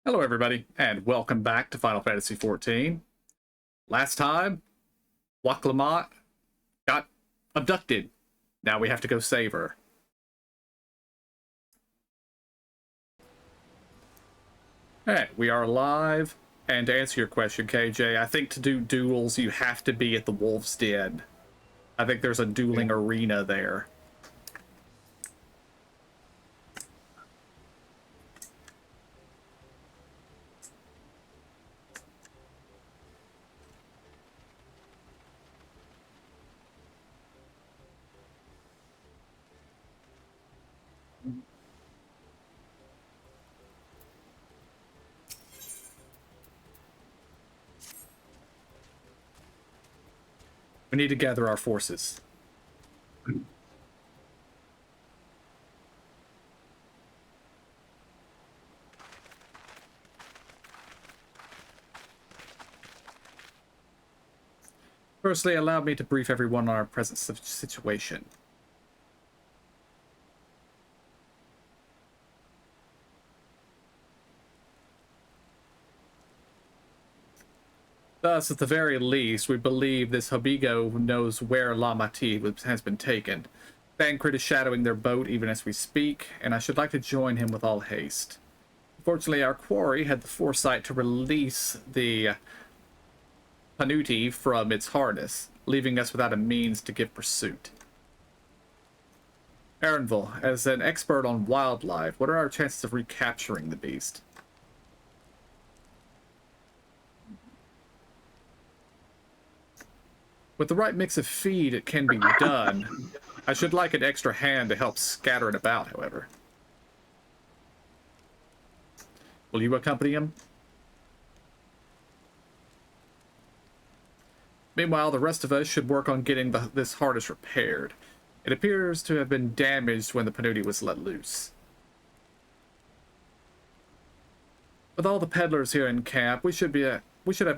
Hello everybody, and welcome back to Final Fantasy XIV. Last time, Waklamot got abducted. Now we have to go save her. Alright, we are live, and to answer your question, KJ, I think to do duels, you have to be at the Wolf's Den. I think there's a dueling arena there. We need to gather our forces. Firstly, allow me to brief everyone on our present situation. Thus, at the very least, we believe this Hobigo knows where La Mati has been taken. Thancred is shadowing their boat even as we speak, and I should like to join him with all haste. Fortunately, our quarry had the foresight to release the Panuti from its harness, leaving us without a means to give pursuit. Arenville, as an expert on wildlife, what are our chances of recapturing the beast? With the right mix of feed, it can be done. I should like an extra hand to help scatter it about, however. Will you accompany him? Meanwhile, the rest of us should work on getting this harness repaired. It appears to have been damaged when the Panuti was let loose. With all the peddlers here in camp, we should have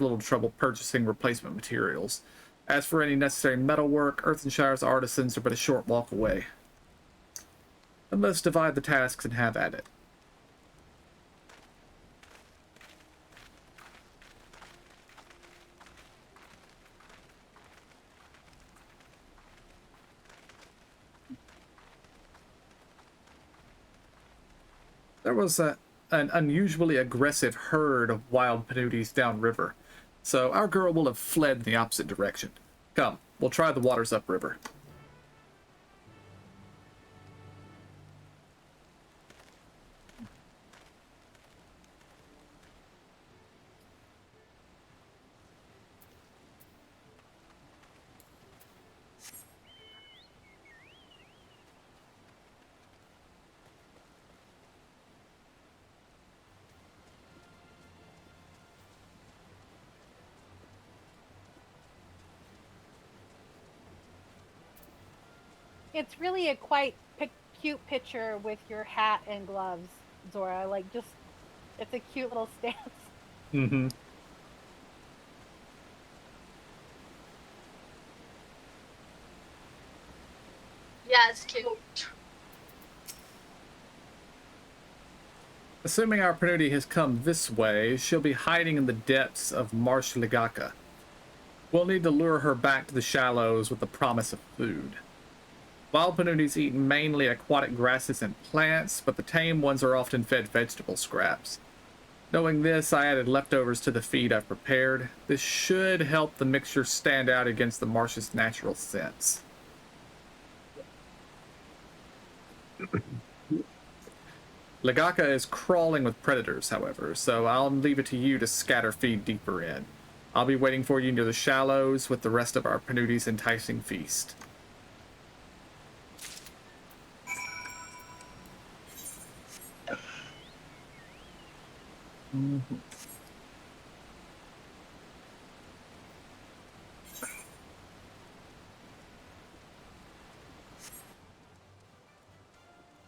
little trouble purchasing replacement materials. As for any necessary metalwork, Earthenshire's artisans are but a short walk away. Then let's divide the tasks and have at it. There was an unusually aggressive herd of wild Panutis downriver, so our girl will have fled in the opposite direction. Come, we'll try the waters upriver. It's really a quite cute picture with your hat and gloves, Zora. Like, just, it's a cute little stance. Mm-hmm. Yeah, it's cute. Assuming our Panuti has come this way, she'll be hiding in the depths of Marsh Ligaka. We'll need to lure her back to the shallows with the promise of food. Wild Panutis eat mainly aquatic grasses and plants, but the tame ones are often fed vegetable scraps. Knowing this, I added leftovers to the feed I've prepared. This should help the mixture stand out against the marsh's natural scents. Ligaka is crawling with predators, however, so I'll leave it to you to scatter feed deeper in. I'll be waiting for you near the shallows with the rest of our Panuti's enticing feast. Mm-hmm.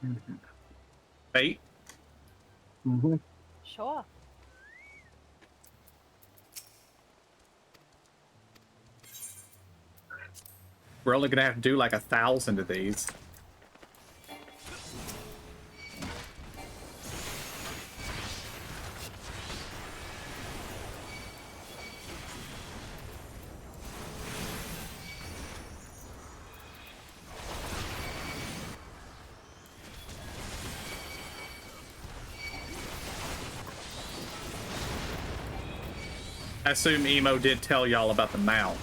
Mm-hmm. Bait? Mm-hmm. Sure. We're only gonna have to do like 1,000 of these. I assume Emo did tell y'all about the mount.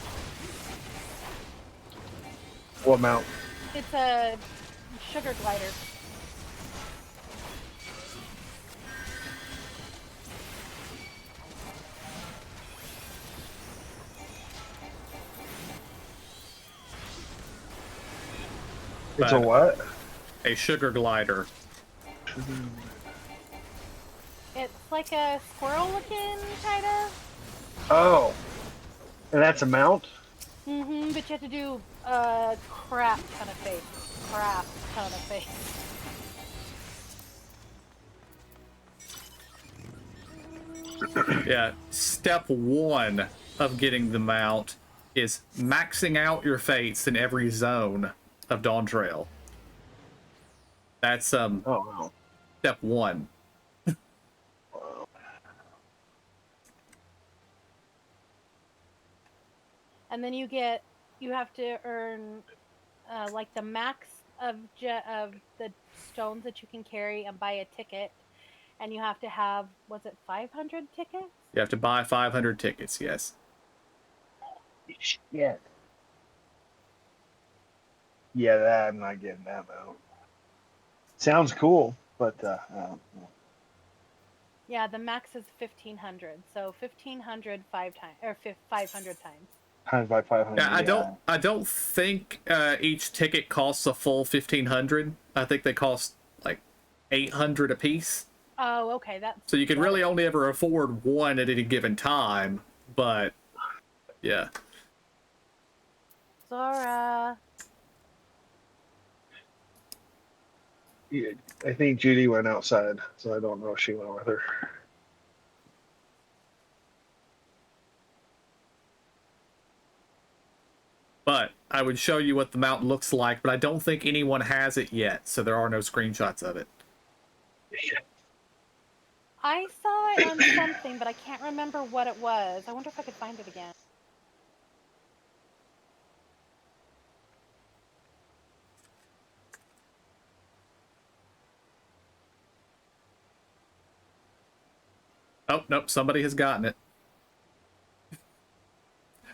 What mount? It's a sugar glider. It's a But what? a sugar glider. It's like a squirrel looking kind of. Oh, and that's a mount. But you have to do a crap ton of face. Crap ton of face. Yeah, step 1 of getting the mount is maxing out your fates in every zone of Dawn Trail. That's Oh wow. step 1. And then you have to earn like the max of the stones that you can carry and buy a ticket. And you have to have, was it 500 tickets? You have to buy 500 tickets, yes. Yeah. Yeah, that I'm not getting that mount. Sounds cool, but I don't know. Yeah, the max is 1,500. So 1,500 times, or 500 times. Times by 500. Yeah, I don't think each ticket costs a full 1,500. I think they cost like 800 a piece. Oh, okay. So you can really only ever afford one at any given time, but yeah. Zora. Yeah, I think Judy went outside, so I don't know if she went with her. But I would show you what the mountain looks like, but I don't think anyone has it yet, so there are no screenshots of it. I saw it on something, but I can't remember what it was. I wonder if I could find it again. Oh, nope, somebody has gotten it.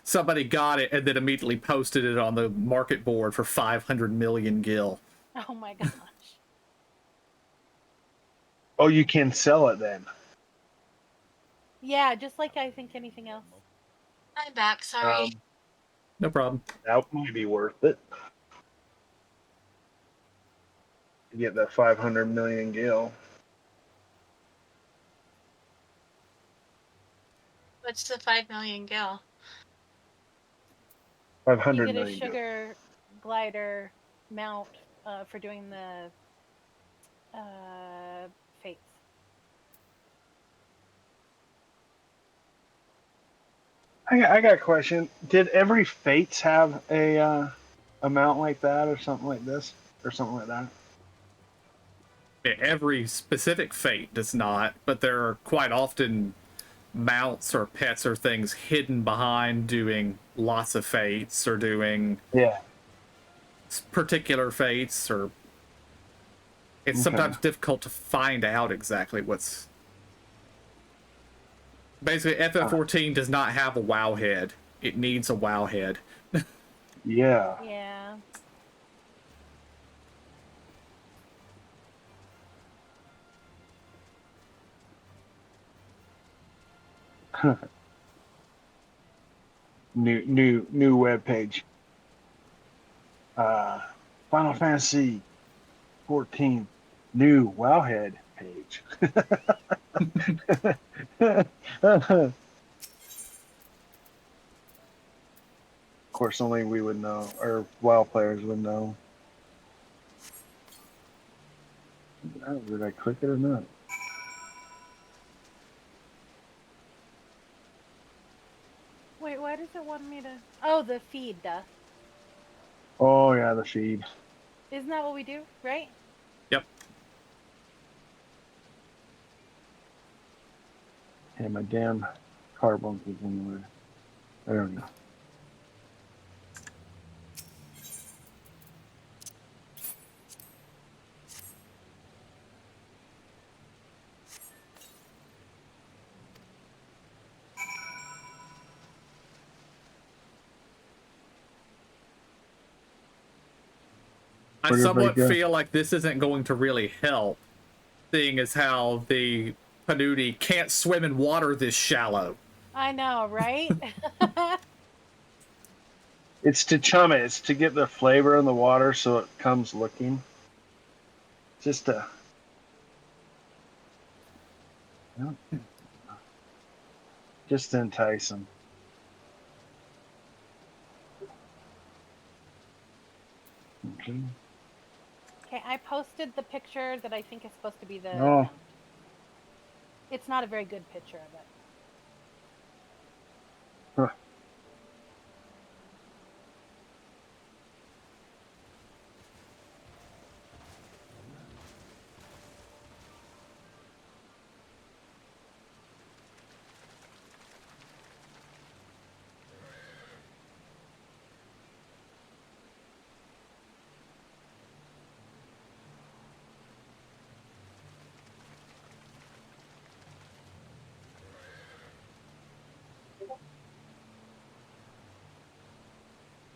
Somebody got it and then immediately posted it on the market board for 500 million gil. Oh my gosh. Oh, you can sell it then. Yeah, just like I think anything else. I'm back. Sorry. No problem. That might be worth it. To get that 500 million gil. What's the 5 million gil? 500 You get a million gil. sugar glider mount for doing the fates. I got a question. Did every Fates have a amount like that or something like this? Or something like that? Every specific fate does not, but there are quite often mounts or pets or things hidden behind doing lots of fates or doing Yeah. particular fates, or it's sometimes difficult to find out exactly what's. Basically, FF14 does not have a WoW head. It needs a WoW head. Yeah. Yeah. New web page. Final Fantasy 14 new Wowhead page. Of course, only we would know, or WoW players would know. Did I click it or not? Wait, why does it want me to? Oh, the feed, duh. Oh yeah, the feed. Isn't that what we do, right? Yep. Hey, my damn carbon is in the way. There we go. I Pretty somewhat good. feel like this isn't going to really help, seeing as how the Panuti can't swim in water this shallow. I know, right? It's to chum it. It's to get the flavor in the water so it comes looking. Just to. Just to entice them. Okay. Okay, I posted the picture that I think is supposed to be the Oh. mount. It's not a very good picture of it. Huh.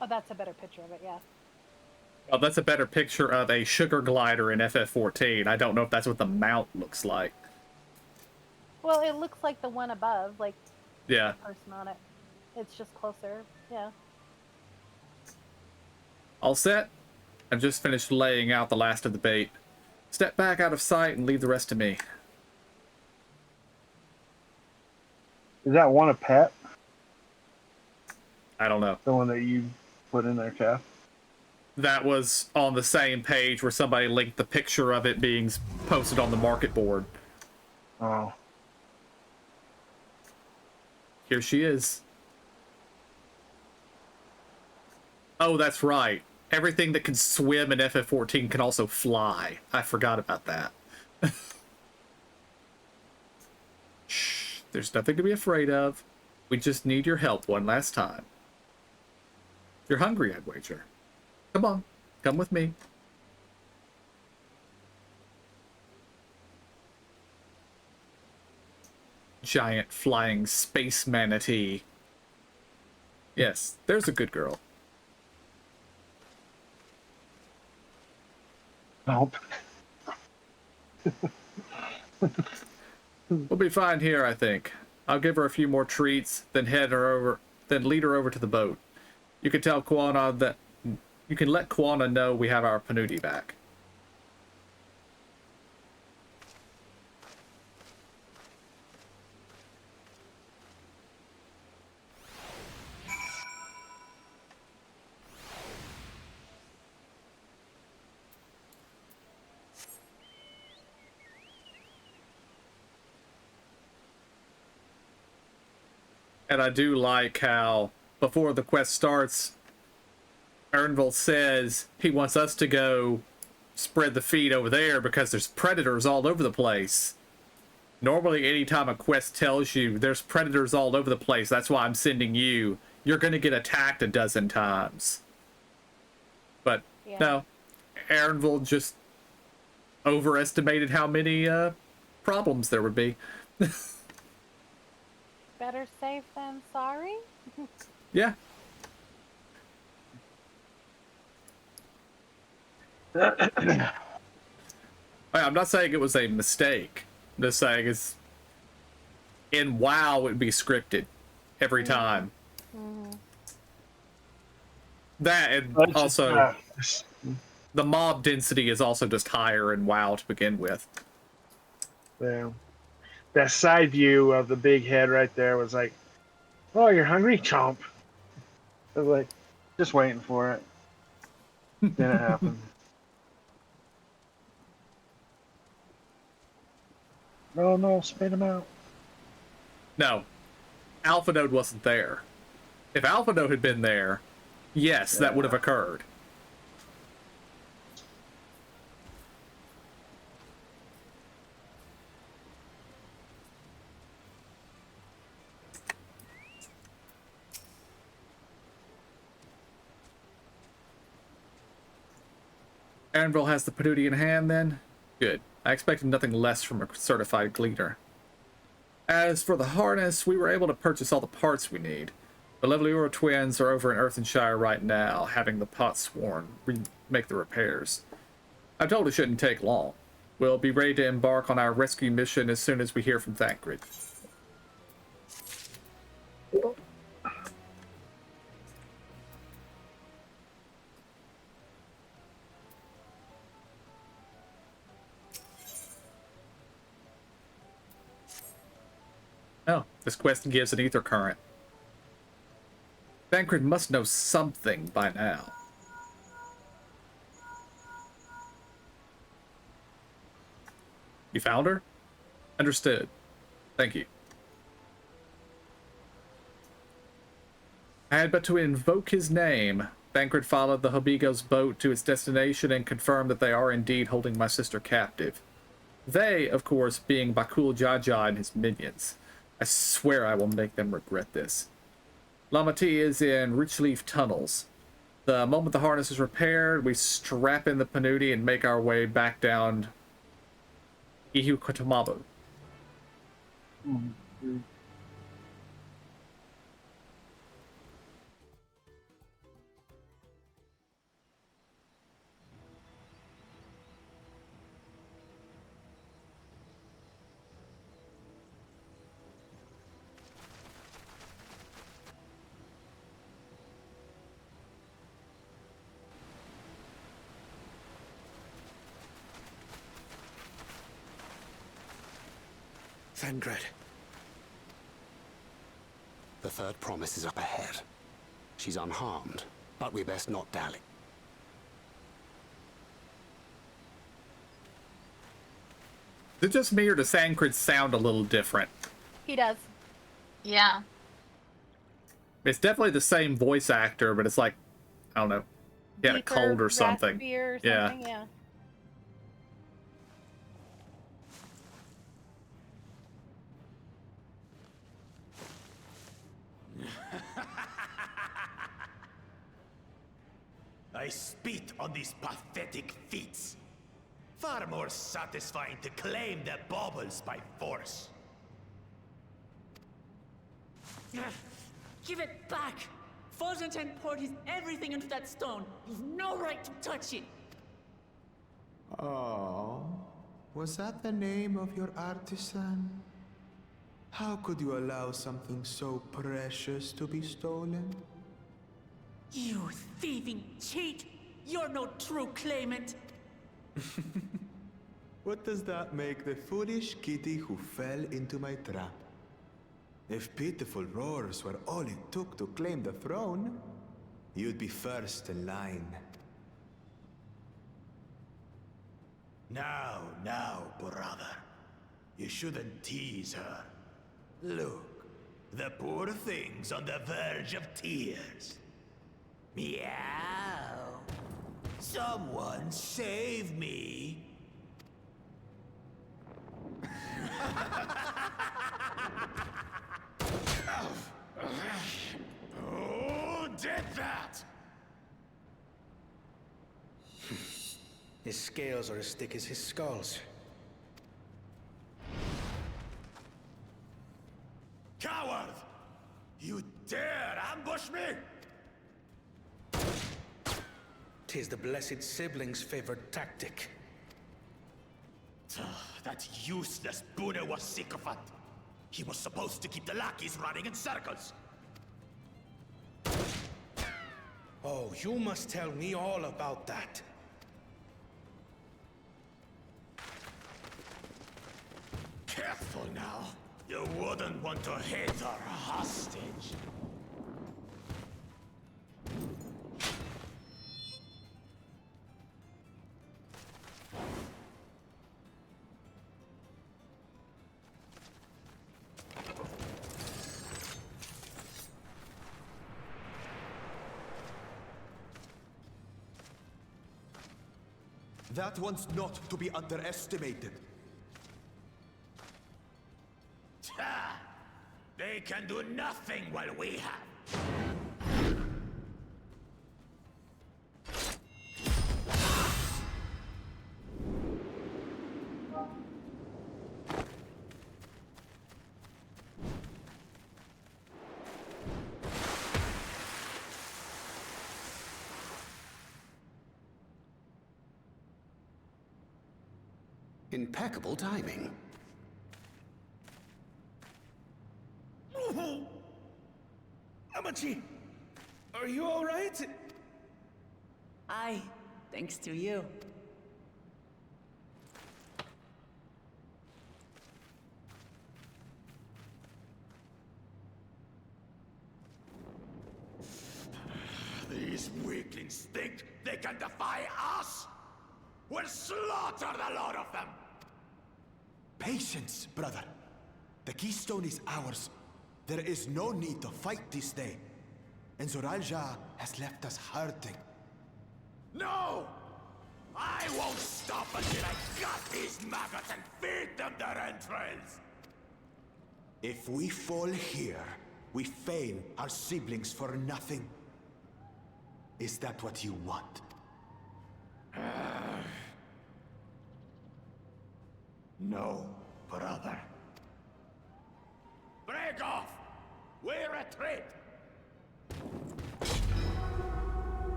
Oh, that's a better picture of it, yeah. Oh, that's a better picture of a sugar glider in FF14. I don't know if that's what the mount looks like. Well, it looks like the one above, like Yeah. the person on it. It's just closer, yeah. All set? I've just finished laying out the last of the bait. Step back out of sight and leave the rest to me. Is that one a pet? I don't know. The one that you put in there, Kath? That was on the same page where somebody linked the picture of it being posted on the market board. Oh. Here she is. Oh, that's right. Everything that can swim in FF14 can also fly. I forgot about that. Shh. There's nothing to be afraid of. We just need your help one last time. You're hungry, I'd wager. Come on. Come with me. Giant flying space manatee. Yes, there's a good girl. Nope. We'll be fine here, I think. I'll give her a few more treats, then lead her over to the boat. You can tell Kwana that you can let Kwana know we have our Panuti back. And I do like how, before the quest starts, Ernville says he wants us to go spread the feed over there because there's predators all over the place. Normally, anytime a quest tells you there's predators all over the place, that's why I'm sending you, you're going to get attacked a dozen times. But Yeah. no, Ernville just overestimated how many problems there would be. Better safe than sorry? Yeah. I'm not saying it was a mistake. I'm just saying it's in WoW it would be scripted every time. Mm-hmm. That and But it's also just, the mob density is also just higher in WoW to begin with. that side view of the big head right there was like, oh, you're hungry? Chomp. I was like, just waiting for it. Then it happened. No, spit him out. No, Alpha Node wasn't there. If Alpha Node had been there, yes, that would have occurred. Anvil has the Panuti in hand, then? Good. I expected nothing less from a certified gleaner. As for the harness, we were able to purchase all the parts we need. The lovely Ura twins are over in Earthenshire right now, having the pot sworn, make the repairs. I'm told it shouldn't take long. We'll be ready to embark on our rescue mission as soon as we hear from Thancred. Oh, this quest gives an ether current. Thancred must know something by now. You found her? Understood. Thank you. I had but to invoke his name. Thancred followed the Hobigo's boat to its destination and confirmed that they are indeed holding my sister captive. They, of course, being Bakul Jaja and his minions. I swear I will make them regret this. Lamati is in Richleaf Tunnels. The moment the harness is repaired, we strap in the Panuti and make our way back down Ihukotomabu. Thancred. The third promise is up ahead. She's unharmed, but we best not dally. Is it just me or does Thancred sound a little different? He does. Yeah. It's definitely the same voice actor, but it's like, I don't know, he had a Deeper, cold or something. raspier or Yeah. something, yeah. I spit on these pathetic feats. Far more satisfying to claim the baubles by force. Give it back! Fosunten poured his everything into that stone. You've no right to touch it! Oh, was that the name of your artisan? How could you allow something so precious to be stolen? You thieving cheat! You're no true claimant! What does that make the foolish kitty who fell into my trap? If pitiful roars were all it took to claim the throne, you'd be first in line. Now, brother. You shouldn't tease her. Look, the poor thing's on the verge of tears. Meow. Someone save me. Who did that? His scales are as thick as his skulls. Coward! You dare ambush me? 'Tis the blessed sibling's favored tactic. That useless Buna was sycophant. He was supposed to keep the lackeys running in circles. Oh, you must tell me all about that. Careful now. You wouldn't want to hit her hostage. That one's not to be underestimated. They can do nothing while we have. Impeccable timing. Amachi, are you all right? Aye, thanks to you. These weaklings think they can defy us? We'll slaughter the lot of them! Patience, brother. The keystone is ours. There is no need to fight this day. And Zoralja has left us hurting. No! I won't stop until I gut these maggots and feed them their entrails! If we fall here, we fail our siblings for nothing. Is that what you want? No, brother. Break off! We retreat!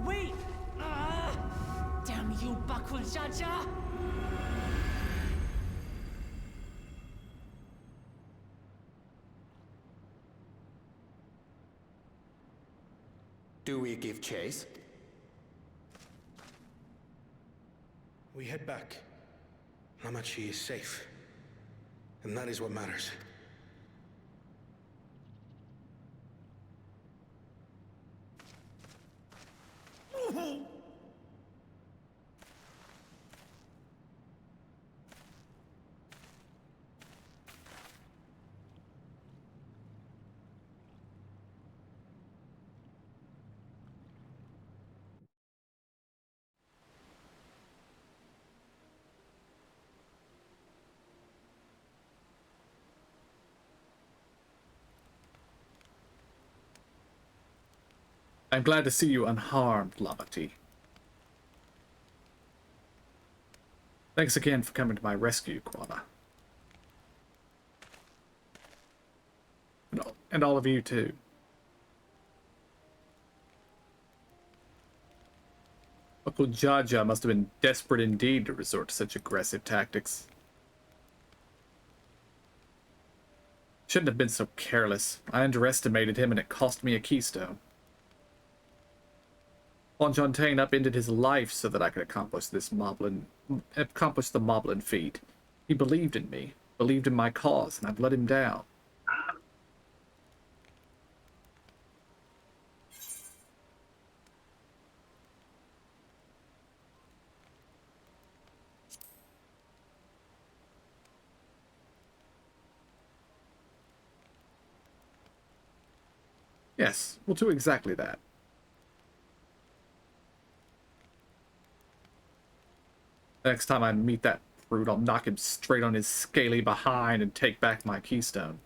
Wait! Damn you, Bakul Jaja! Do we give chase? We head back. Amachi is safe. And that is what matters. I'm glad to see you unharmed, Lamati. Thanks again for coming to my rescue, Quana. And all of you, too. Uncle Jaja must have been desperate indeed to resort to such aggressive tactics. Shouldn't have been so careless. I underestimated him and it cost me a keystone. Fontaine upended his life so that I could accomplish the Moblin feat. He believed in me, believed in my cause, and I've let him down. Yes, we'll do exactly that. Next time I meet that brute, I'll knock him straight on his scaly behind and take back my keystone.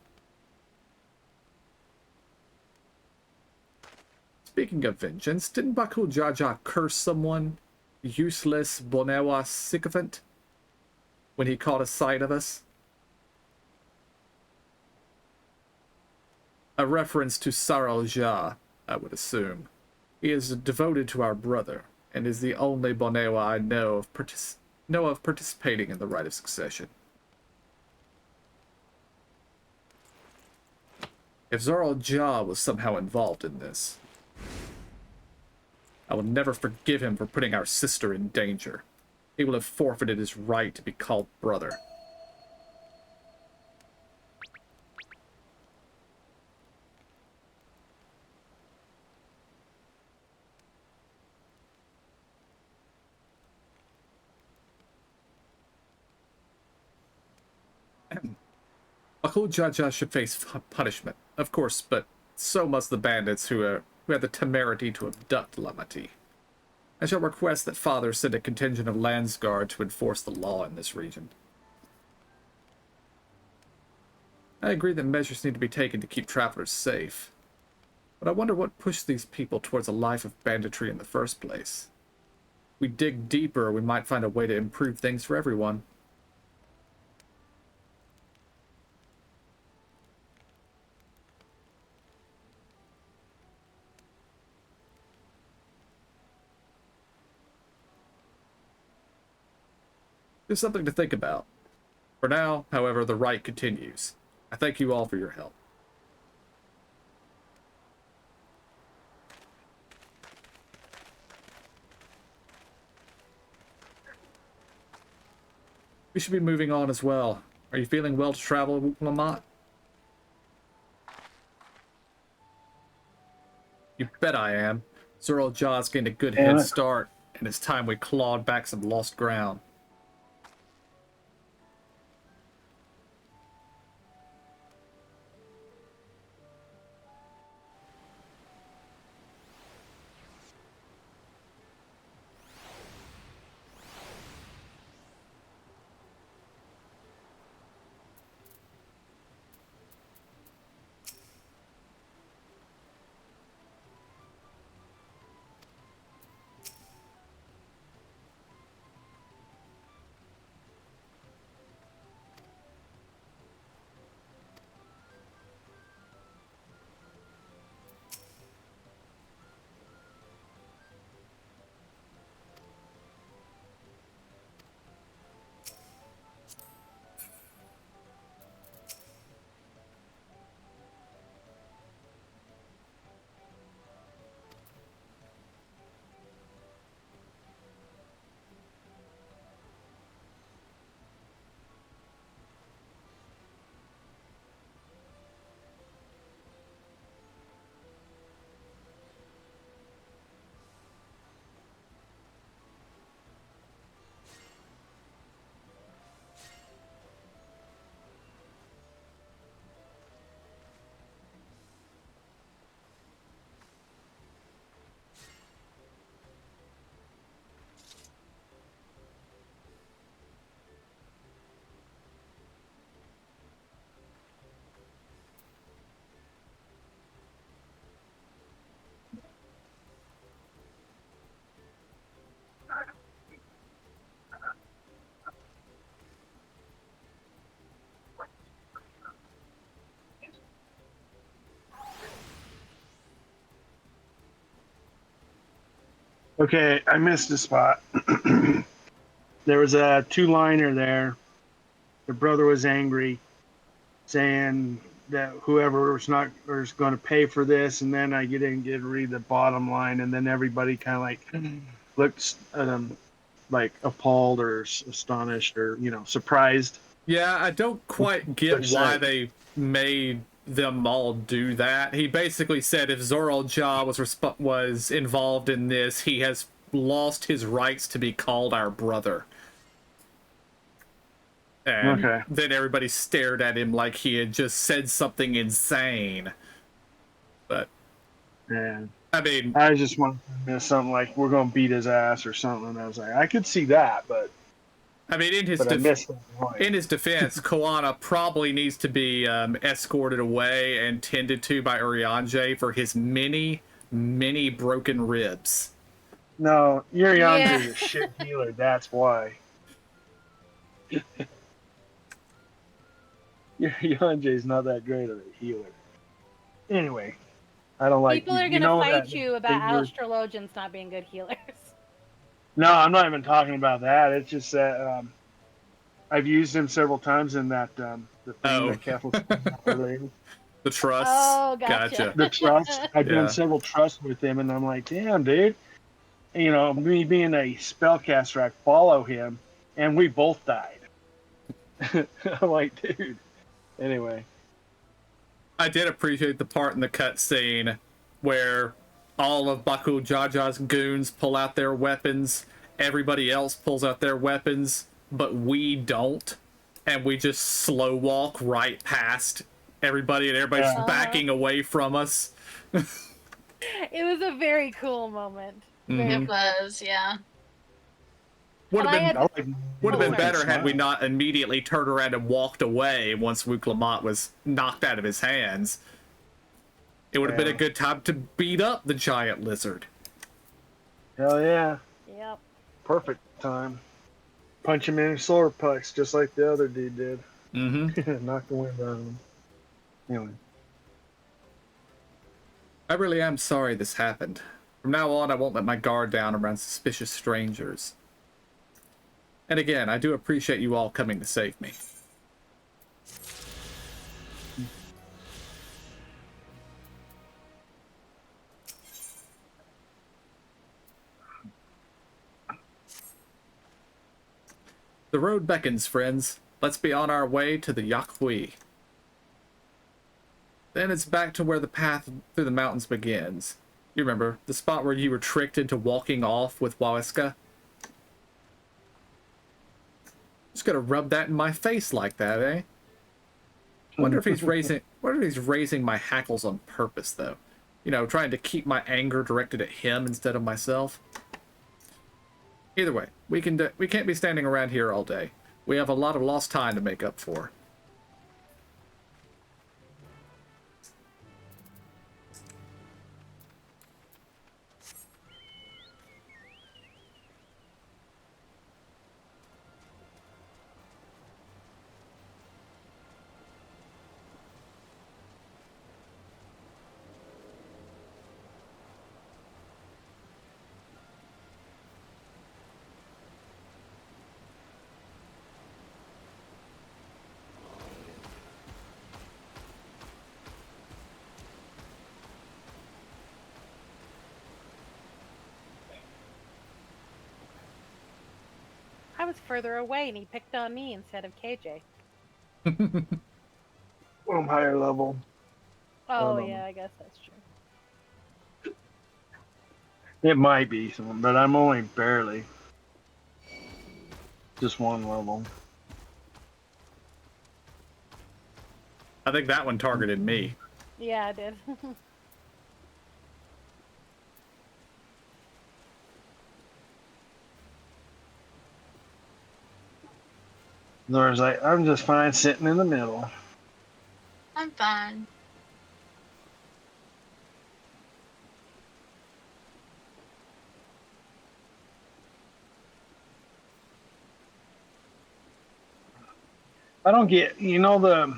Speaking of vengeance, didn't Bakul Jaja curse someone? Useless Bonewa sycophant? When he caught a sight of us? A reference to Saral Ja, I would assume. He is devoted to our brother, and is the only Bonewa I know of participating in the rite of succession. If Zaral Ja was somehow involved in this, I will never forgive him for putting our sister in danger. He will have forfeited his right to be called brother. Bakul Jaja should face punishment, of course, but so must the bandits who had the temerity to abduct Lamati. I shall request that Father send a contingent of Landsguard to enforce the law in this region. I agree that measures need to be taken to keep travelers safe, but I wonder what pushed these people towards a life of banditry in the first place. If we dig deeper, we might find a way to improve things for everyone. There's something to think about. For now, however, the rite continues. I thank you all for your help. We should be moving on as well. Are you feeling well to travel, Lamont? You bet I am. Zoro Jaw's gained a good head start, and it's time we clawed back some lost ground. Okay, I missed a spot. There was a two-liner there. The brother was angry, saying that whoever was going to pay for this, and then I didn't get to read the bottom line, and then everybody kind of like looked at him like appalled or astonished or surprised. Yeah, I don't quite get why they made them all do that. He basically said if Zoro Ja was involved in this, he has lost his rights to be called our brother. And then everybody stared at him like he had just said something insane. But yeah, I mean, I just wanted to miss something like we're gonna beat his ass or something. And I was like, I could see that, but I mean, in his defense, Koana probably needs to be escorted away and tended to by Urianger for his many, many broken ribs. No, Urianger is a shit healer. That's why. Urianger is not that great of a healer. Anyway, I don't like. People are going to fight you about astrologians not being good healers. No, I'm not even talking about that. It's just that I've used him several times in that the thing that Catholic the trust. Oh, gotcha. The trust. I've done several trusts with him, and I'm like, damn, dude. You know, me being a spellcaster, I follow him, and we both died. I'm like, dude. Anyway. I did appreciate the part in the cutscene where all of Baku Jaja's goons pull out their weapons, everybody else pulls out their weapons, but we don't, and we just slow walk right past everybody, and everybody's backing away from us. It was a very cool moment. It was, yeah. Would have been better had we not immediately turned around and walked away once Luke Lamont was knocked out of his hands. It would have been a good time to beat up the giant lizard. Hell yeah. Yep. Perfect time. Punch him in his solar plex just like the other dude did. Mm-hmm. Knock the wind out of him. Anyway. I really am sorry this happened. From now on, I won't let my guard down around suspicious strangers. And again, I do appreciate you all coming to save me. The road beckons, friends. Let's be on our way to the Yakhui. Then it's back to where the path through the mountains begins. You remember, the spot where you were tricked into walking off with Wawiska? Just gonna rub that in my face like that, eh? Wonder if he's raising my hackles on purpose, though. You know, trying to keep my anger directed at him instead of myself. Either way, we can't be standing around here all day. We have a lot of lost time to make up for. I was further away and he picked on me instead of KJ. Well, I'm higher level. Oh, yeah, I guess that's true. It might be, but I'm only barely. Just one level. I think that one targeted me. Yeah, I did. Laura's like, I'm just fine sitting in the middle. I'm fine. I don't get, I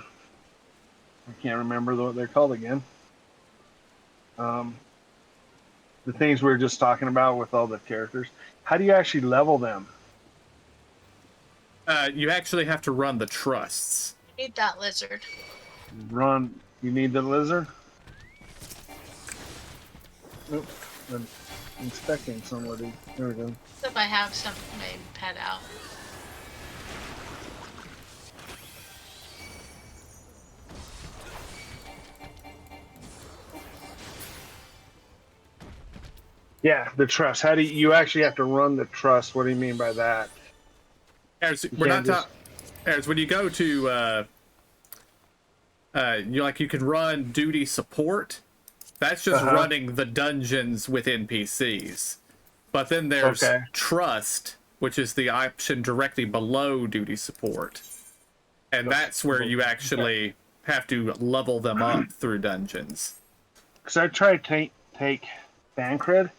can't remember what they're called again. The things we were just talking about with all the characters. How do you actually level them? You actually have to run the trusts. Need that lizard. You need the lizard? Oops, I'm inspecting somebody. There we go. If I have some made pet out. Yeah, the trust. How do you actually have to run the trust? What do you mean by that? As when you go to you can run duty support. That's just running the dungeons with NPCs. But then there's trust, which is the option directly below duty support. And that's where you actually have to level them up through dungeons. Because I tried to take Bancred,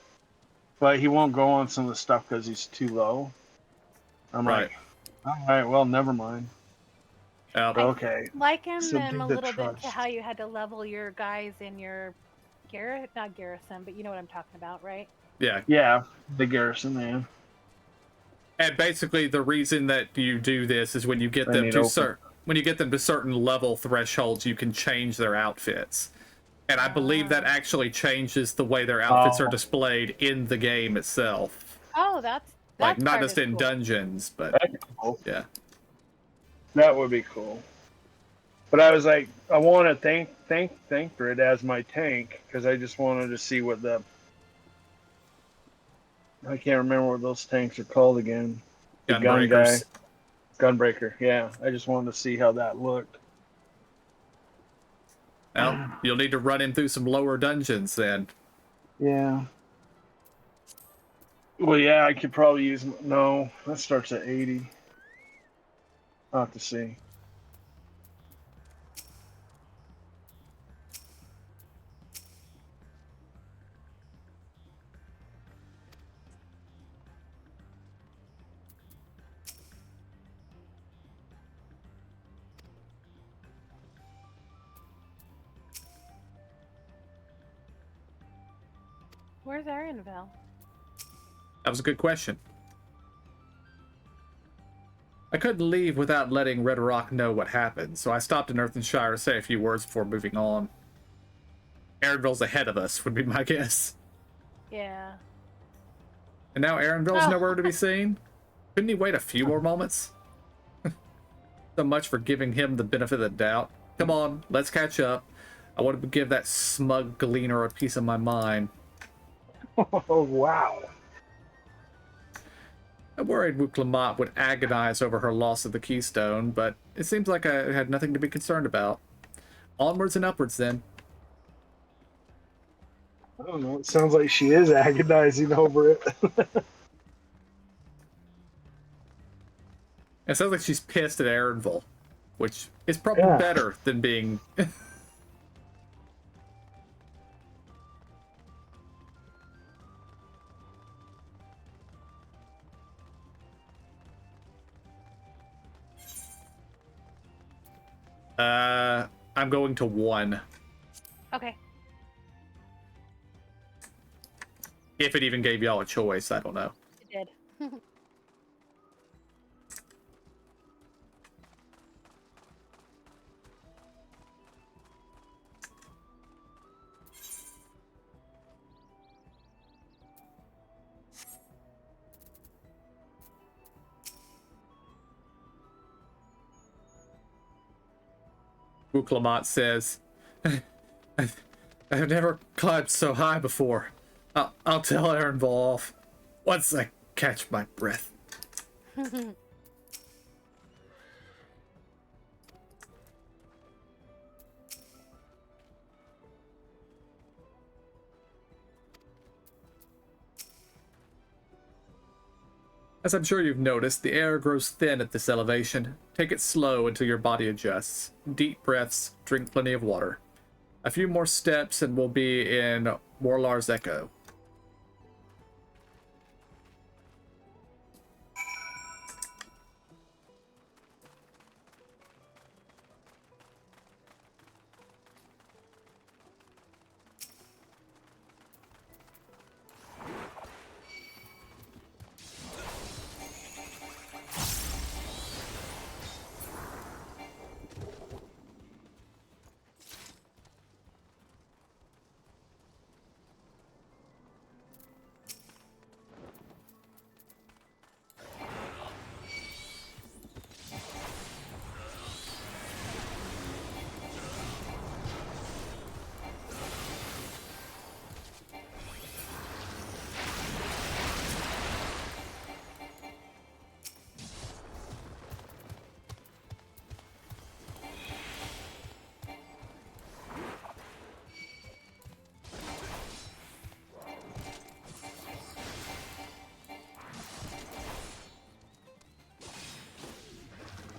but he won't go on some of the stuff because he's too low. I'm like, all right, well, never mind. Okay. Liken So them a the little bit to trust. how you had to level your guys in your not garrison, but you know what I'm talking about, right? Yeah. Yeah, the garrison, man. And basically, the reason that you do this is when you get them to certain level thresholds, you can change their outfits. And I believe that actually changes the way their outfits are displayed in the game itself. Oh, that's Like, not part just is in cool. dungeons, but yeah. That would be cool. But I was like, I want to thank it as my tank because I just wanted to see what I can't remember what those tanks are called again. The gun guy. Gunbreaker, yeah. I just wanted to see how that looked. Well, you'll need to run him through some lower dungeons then. Yeah. Well, yeah, I could probably use... No, that starts at 80. I'll have to see. Where's Arenville? That was a good question. I couldn't leave without letting Red Rock know what happened, so I stopped in Earthenshire to say a few words before moving on. Arenville's ahead of us, would be my guess. Yeah. And now Arenville's nowhere to be seen? Couldn't he wait a few more moments? So much for giving him the benefit of the doubt. Come on, let's catch up. I want to give that smug gleaner a piece of my mind. Oh, wow. I worried Wuklamat would agonize over her loss of the keystone, but it seems like I had nothing to be concerned about. Onwards and upwards, then. I don't know. It sounds like she is agonizing over it. It sounds like she's pissed at Erenville, which is probably Yeah. better than being... I'm going to 1. Okay. If it even gave y'all a choice, I don't know. It did. Wuklamat says, I've never climbed so high before. I'll tell Erenville off once I catch my breath. As I'm sure you've noticed, the air grows thin at this elevation. Take it slow until your body adjusts. Deep breaths, drink plenty of water. A few more steps and we'll be in Warlar's Echo.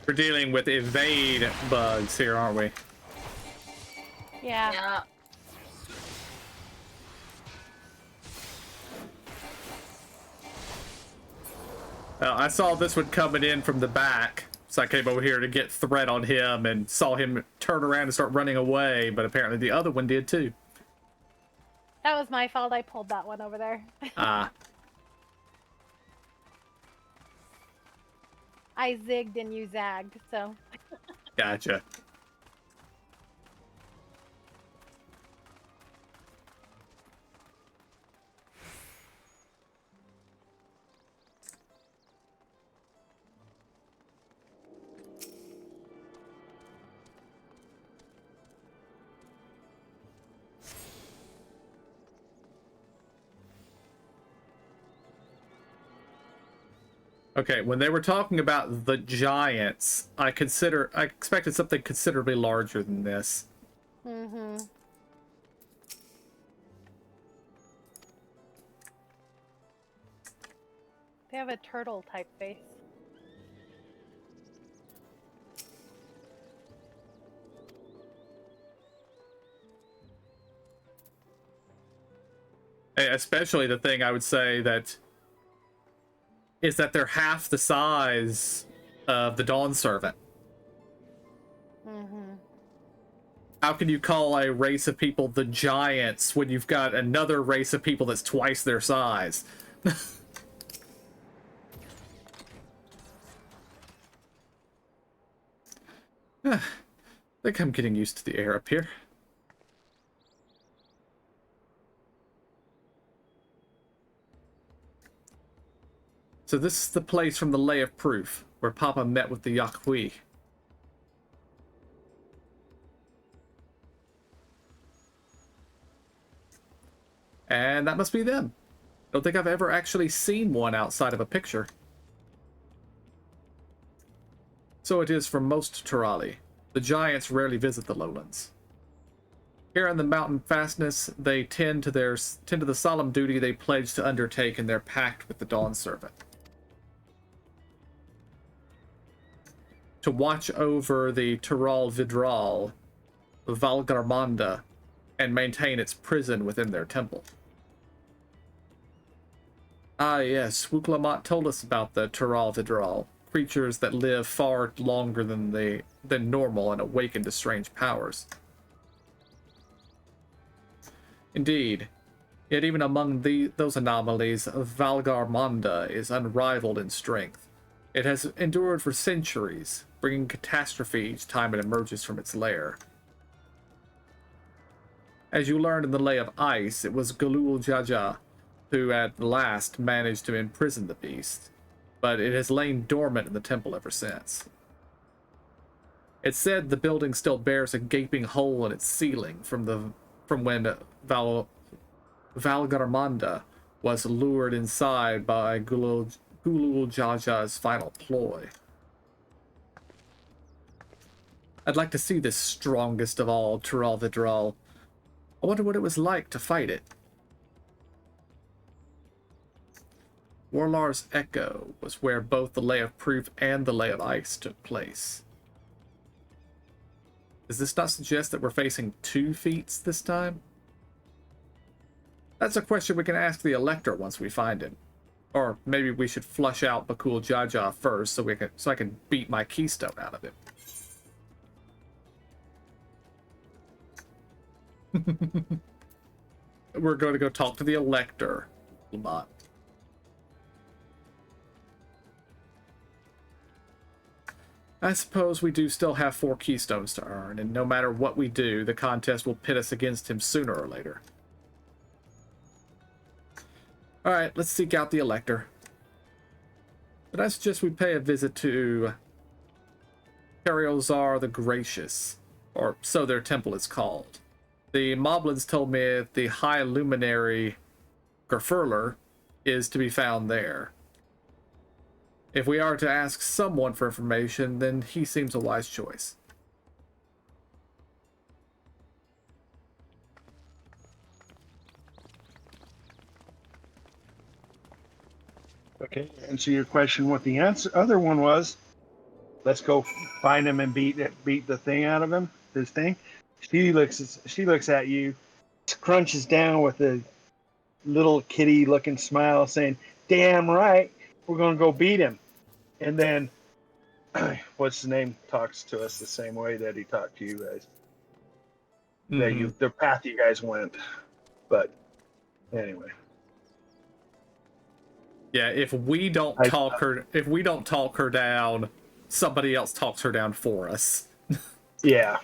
We're dealing with evade bugs here, aren't we? Yeah. Yeah. I saw this one coming in from the back, so I came over here to get threat on him and saw him turn around and start running away, but apparently the other one did too. That was my fault. I pulled that one over there. Ah, I zigged and you zagged, so. gotcha. Okay, when they were talking about the giants, I expected something considerably larger than this. Mm-hmm. They have a turtle type face. Especially the thing I would say that is that they're half the size of the Dawn Servant. Mm-hmm. How can you call a race of people the giants when you've got another race of people that's twice their size? I think I'm getting used to the air up here. So this is the place from the Lay of Proof, where Papa met with the Yaqui. And that must be them. Don't think I've ever actually seen one outside of a picture. So it is for most Turali. The giants rarely visit the lowlands. Here in the mountain fastness, they tend to the solemn duty they pledge to undertake in their pact with the Dawn Servant. To watch over the Tural Vidral, Valgarmanda, and maintain its prison within their temple. Ah yes, Wuklamat told us about the Tural Vidral, creatures that live far longer than normal and awaken to strange powers. Indeed, yet even among those anomalies, Valgarmanda is unrivaled in strength. It has endured for centuries, bringing catastrophe each time it emerges from its lair. As you learned in the Lay of Ice, it was Galul Jaja who at last managed to imprison the beast, but it has lain dormant in the temple ever since. It's said the building still bears a gaping hole in its ceiling from when Valgarmanda was lured inside by Galul Jaja's final ploy. I'd like to see this strongest of all Tural Vidral. I wonder what it was like to fight it. Warlar's Echo was where both the Lay of Proof and the Lay of Ice took place. Does this not suggest that we're facing 2 feats this time? That's a question we can ask the Elector once we find him. Or maybe we should flush out Bakul Jaja first so I can beat my keystone out of him. We're going to go talk to the Elector, Lamont. I suppose we do still have 4 keystones to earn, and no matter what we do, the contest will pit us against him sooner or later. Alright, let's seek out the Elector. But I suggest we pay a visit to Periozar the Gracious, or so their temple is called. The Moblins told me the High Luminary Gerfurler is to be found there. If we are to ask someone for information, then he seems a wise choice. Okay, answer your question what the other one was. Let's go find him and beat the thing out of him, this thing. She looks at you, crunches down with a little kitty looking smile saying, "Damn right, we're gonna go beat him." And then what's his name talks to us the same way that he talked to you guys. The path you guys went. But anyway. Yeah, if we don't talk her down, somebody else talks her down for us. Yeah.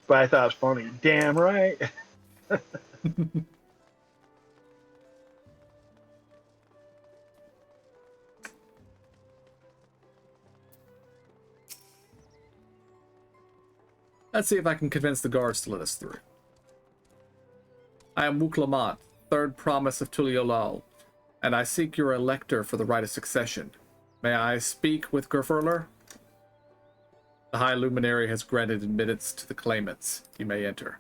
But I thought it was funny. Damn right. Let's see if I can convince the guards to let us through. I am Wuklamat, 3rd promise of Tuliolal, and I seek your Elector for the right of succession. May I speak with Gerfurler? The High Luminary has granted admittance to the claimants. You may enter.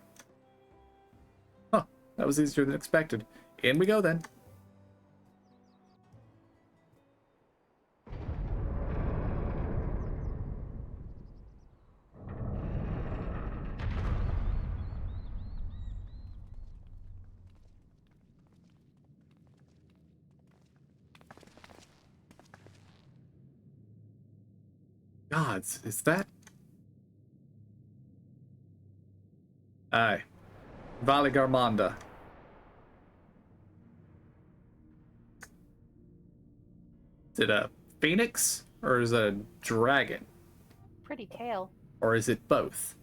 Huh, that was easier than expected. In we go then. Gods, is that? Aye. Valigarmanda. Is it a phoenix or is it a dragon? Pretty tail. Or is it both?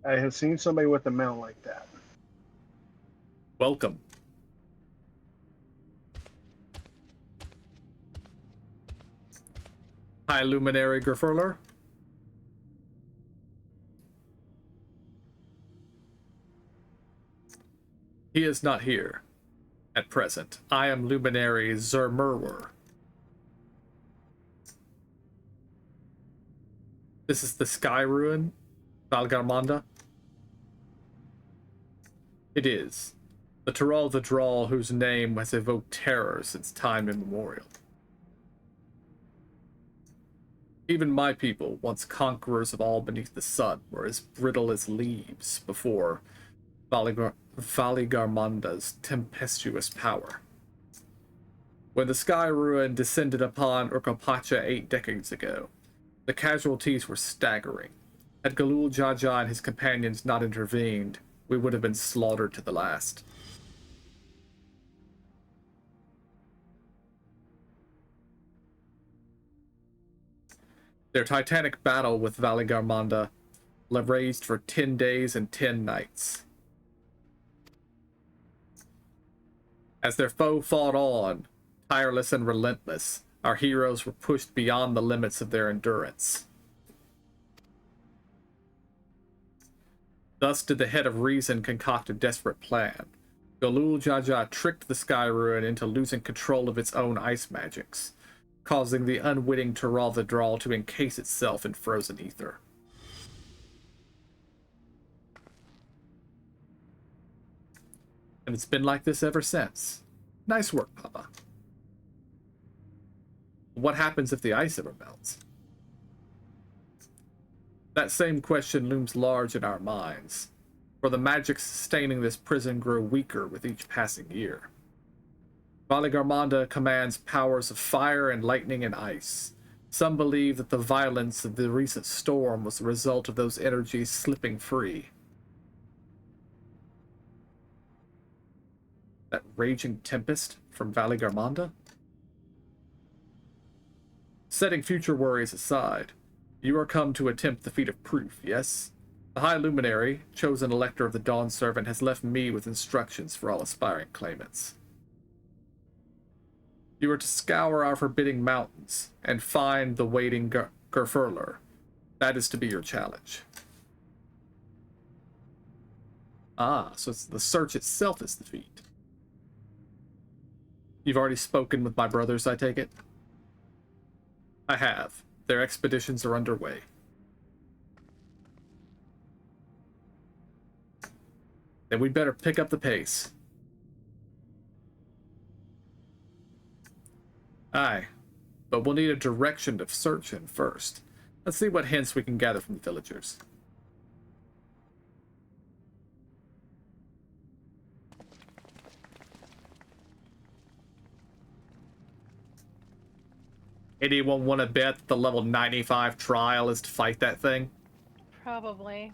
I have seen somebody with a mount like that. Welcome. High Luminary Gerfurler. He is not here at present. I am Luminary Zermurwer. This is the Sky Ruin, Valgarmanda. It is. The Tyrell the Drawl whose name has evoked terror since time immemorial. Even my people, once conquerors of all beneath the sun, were as brittle as leaves before Valigarmanda's tempestuous power. When the Sky Ruin descended upon Urkopacha 8 decades ago, the casualties were staggering. Had Galul Jaja and his companions not intervened, we would have been slaughtered to the last. Their titanic battle with Valigarmanda raged for 10 days and 10 nights. As their foe fought on, tireless and relentless, our heroes were pushed beyond the limits of their endurance. Thus did the head of reason concoct a desperate plan. Galul Jaja tricked the Sky Ruin into losing control of its own ice magics, causing the unwitting Tyrell the Drawl to encase itself in frozen ether. And it's been like this ever since. Nice work, Papa. What happens if the ice ever melts? That same question looms large in our minds, for the magics sustaining this prison grow weaker with each passing year. Valigarmanda commands powers of fire and lightning and ice. Some believe that the violence of the recent storm was the result of those energies slipping free. That raging tempest from Valigarmanda? Setting future worries aside, you are come to attempt the feat of proof, yes? The High Luminary, chosen elector of the Dawn Servant, has left me with instructions for all aspiring claimants. You are to scour our forbidding mountains and find the waiting Gerfurler. That is to be your challenge. Ah, so it's the search itself is the feat. You've already spoken with my brothers, I take it? I have. Their expeditions are underway. Then we'd better pick up the pace. Aye, but we'll need a direction to search in first. Let's see what hints we can gather from the villagers. Anyone want to bet that the level 95 trial is to fight that thing? Probably.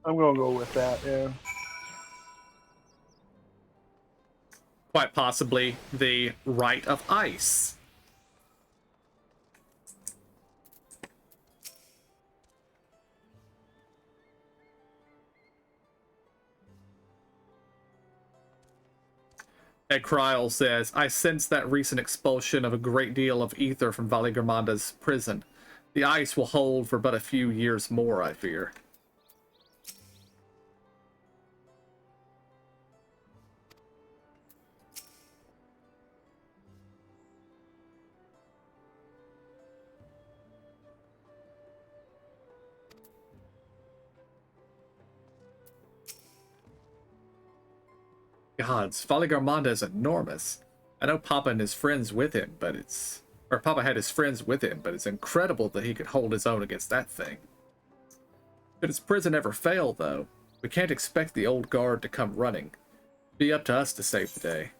I'm gonna go with that, yeah. Quite possibly the Rite of Ice. Ed Kryl says, I sense that recent expulsion of a great deal of ether from Valigarmanda's prison. The ice will hold for but a few years more, I fear. Gods, Valigarmanda is enormous. I know Papa and his friends with him, but it's... Or Papa had his friends with him, but it's incredible that he could hold his own against that thing. Should his prison ever fail, though, we can't expect the old guard to come running. It'd be up to us to save the day.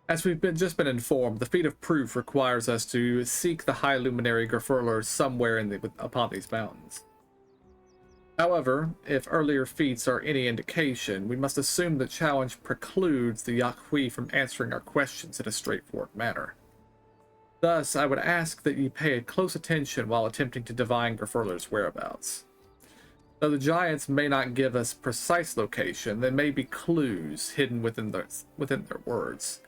As we've just been informed, the feat of proof requires us to seek the High Luminary Gerfurler somewhere upon these mountains. However, if earlier feats are any indication, we must assume the challenge precludes the Yaqui from answering our questions in a straightforward manner. Thus, I would ask that you pay close attention while attempting to divine Gerfurler's whereabouts. Though the giants may not give us precise location, there may be clues hidden within their words.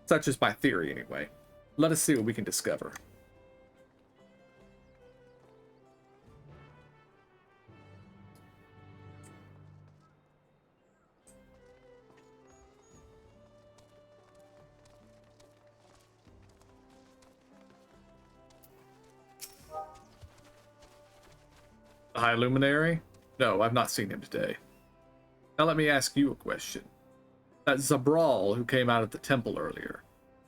Such is my theory, anyway. Let us see what we can discover. The High Luminary? No, I've not seen him today. Now let me ask you a question. That Zabral who came out of the temple earlier,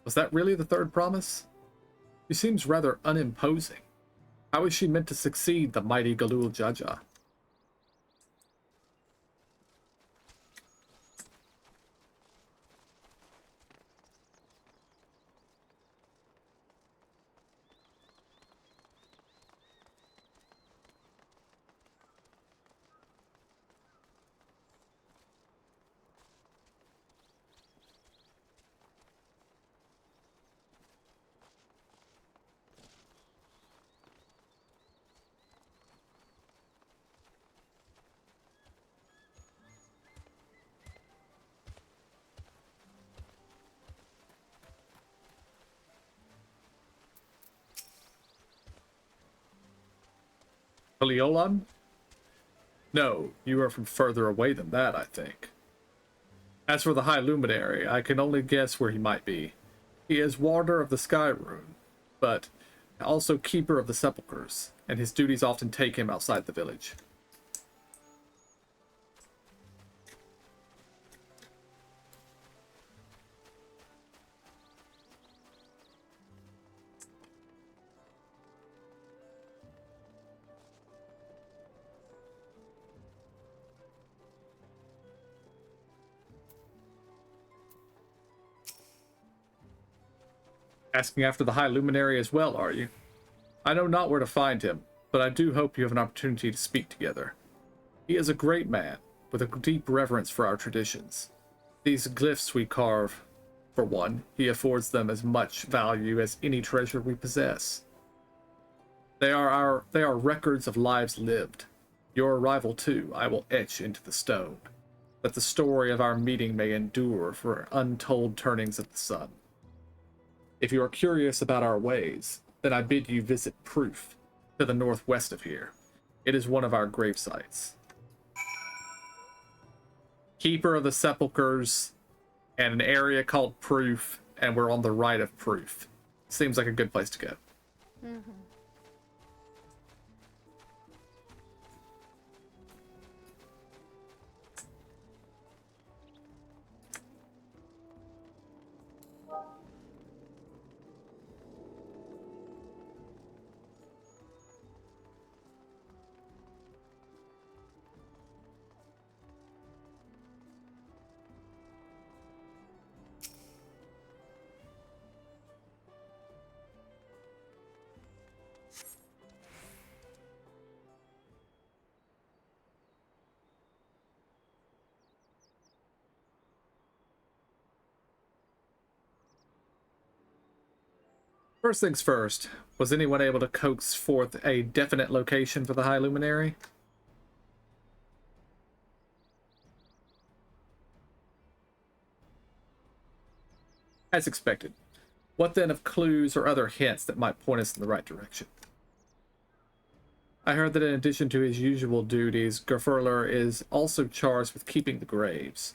was that really the third promise? She seems rather unimposing. How is she meant to succeed the mighty Galul Jaja? Paliolan? No, you are from further away than that, I think. As for the High Luminary, I can only guess where he might be. He is Warder of the Sky Rune, but also Keeper of the Sepulchres, and his duties often take him outside the village. Asking after the High Luminary as well, are you? I know not where to find him, but I do hope you have an opportunity to speak together. He is a great man, with a deep reverence for our traditions. These glyphs we carve, for one, he affords them as much value as any treasure we possess. They are records of lives lived. Your arrival, too, I will etch into the stone, that the story of our meeting may endure for untold turnings of the sun. If you are curious about our ways, then I bid you visit Proof, to the northwest of here. It is one of our grave sites. Keeper of the Sepulchres, and an area called Proof, and we're on the right of Proof. Seems like a good place to go. Mm-hmm. First things first, was anyone able to coax forth a definite location for the High Luminary? As expected. What then of clues or other hints that might point us in the right direction? I heard that in addition to his usual duties, Gerfurler is also charged with keeping the graves.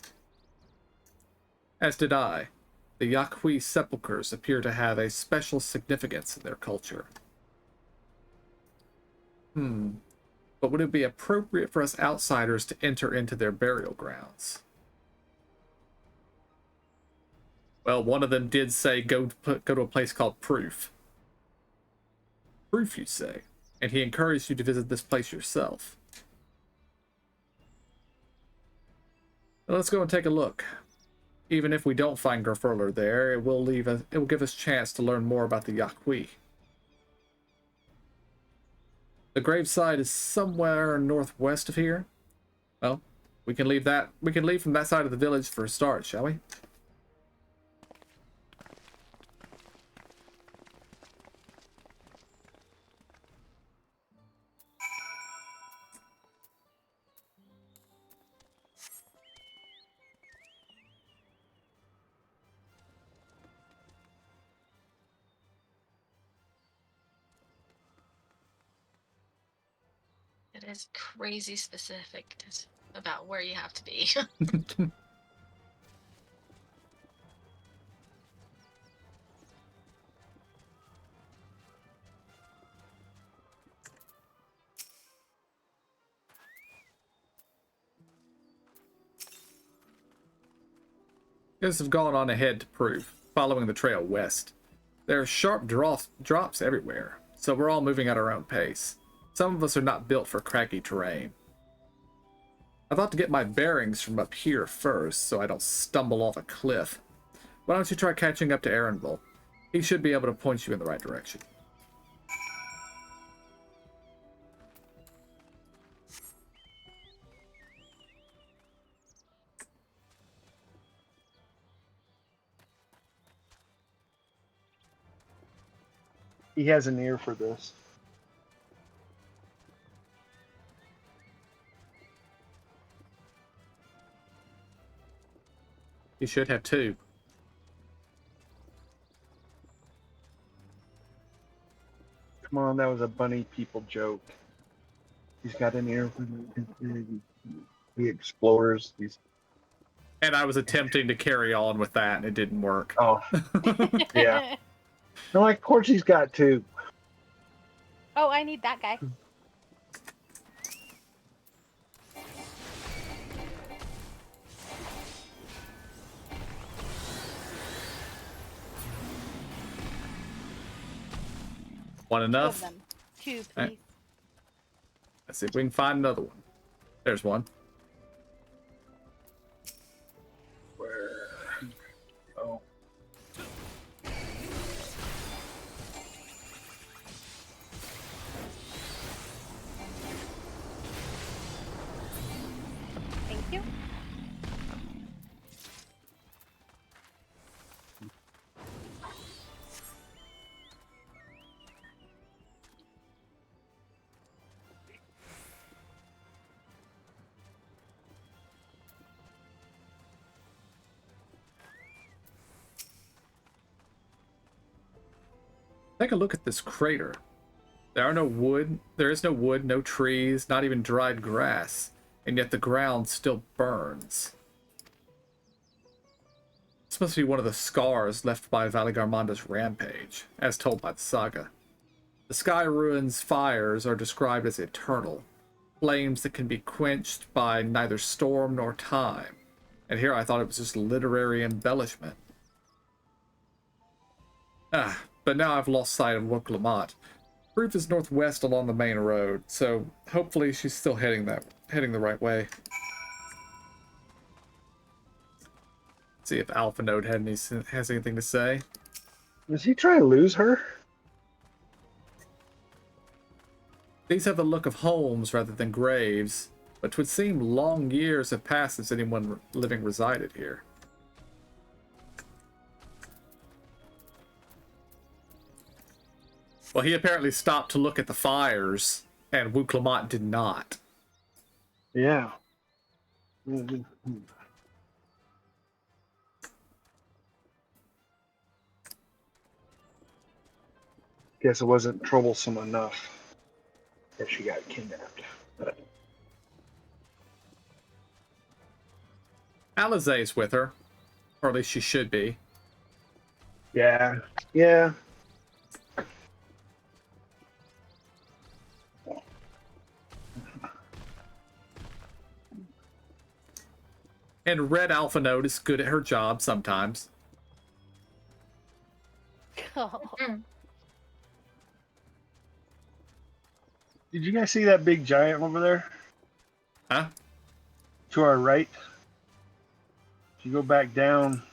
As did I. The Yaqui sepulchres appear to have a special significance in their culture. But would it be appropriate for us outsiders to enter into their burial grounds? Well, one of them did say go to a place called Proof. Proof, you say? And he encouraged you to visit this place yourself. Well, let's go and take a look. Even if we don't find Gerfurler there, it will give us chance to learn more about the Yaqui. The graveside is somewhere northwest of here. Well, we can leave from that side of the village for a start, shall we? It is crazy specific about where you have to be. You guys have gone on ahead to prove, following the trail west. There are sharp drops everywhere, so we're all moving at our own pace. Some of us are not built for craggy terrain. I thought to get my bearings from up here first, so I don't stumble off a cliff. Why don't you try catching up to Arenville? He should be able to point you in the right direction. He has an ear for this. You should have two. Come on, that was a bunny people joke. He's got an ear for he explores these. And I was attempting to carry on with that, and it didn't work. Oh, yeah. No, like, of course he's got two. Oh, I need that guy. One Two of enough? them. Two, please. Right. Let's see if we can find another one. There's one. Where? Oh. Thank you. Take a look at this crater. There is no wood, no trees, not even dried grass, and yet the ground still burns. This must be one of the scars left by Valigarmanda's rampage, as told by the saga. The Sky Ruins fires are described as eternal, flames that can be quenched by neither storm nor time. And here I thought it was just literary embellishment. But now I've lost sight of Woklamat. Proof is northwest along the main road, so hopefully she's still heading the right way. See if Alpha Node has anything to say. Is he trying to lose her? These have the look of homes rather than graves, but 'twould seem long years have passed since anyone living resided here. Well, he apparently stopped to look at the fires, and Woklamat did not. Yeah. Guess it wasn't troublesome enough that she got kidnapped. Alizé's with her, or at least she should be. Yeah. Yeah. And Red Alpha Node is good at her job sometimes. Oh. Did you guys see that big giant over there? Huh? To our right? Did you go back down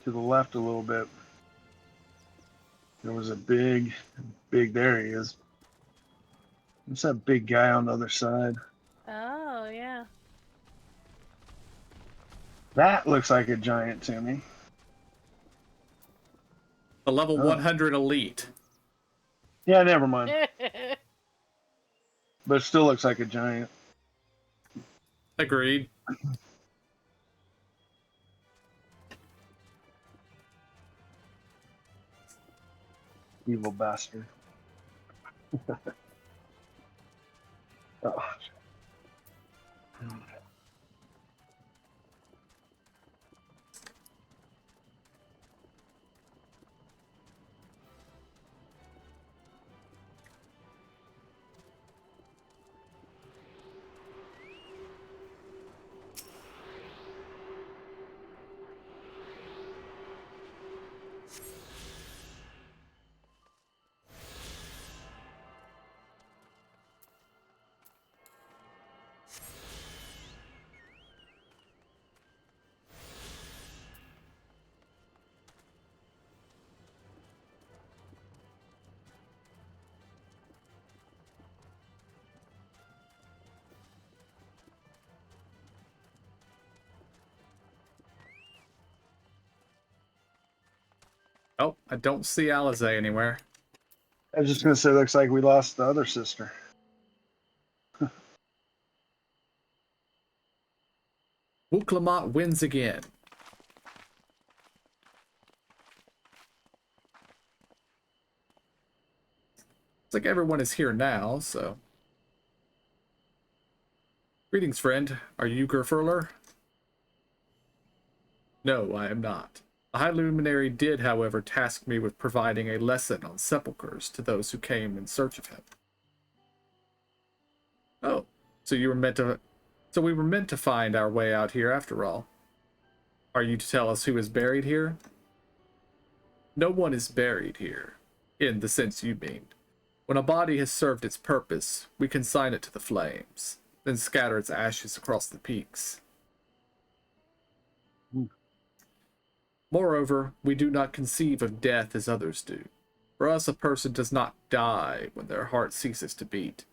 to the left a little bit, there was a big, there he is. There's that big guy on the other side. Oh, yeah. That looks like a giant to me. The level Oh. 100 elite. Yeah, never mind. But it still looks like a giant. Agreed. Evil bastard. Oh. Oh, I don't see Alizé anywhere. I was just going to say, looks like we lost the other sister. Wuklamot wins again. Looks like everyone is here now, so... Greetings, friend. Are you Gerfurler? No, I am not. The High Luminary did, however, task me with providing a lesson on sepulchres to those who came in search of him. Oh, so we were meant to find our way out here after all. Are you to tell us who is buried here? No one is buried here, in the sense you mean. When a body has served its purpose, we consign it to the flames, then scatter its ashes across the peaks. Moreover, we do not conceive of death as others do. For us, a person does not die when their heart ceases to beat,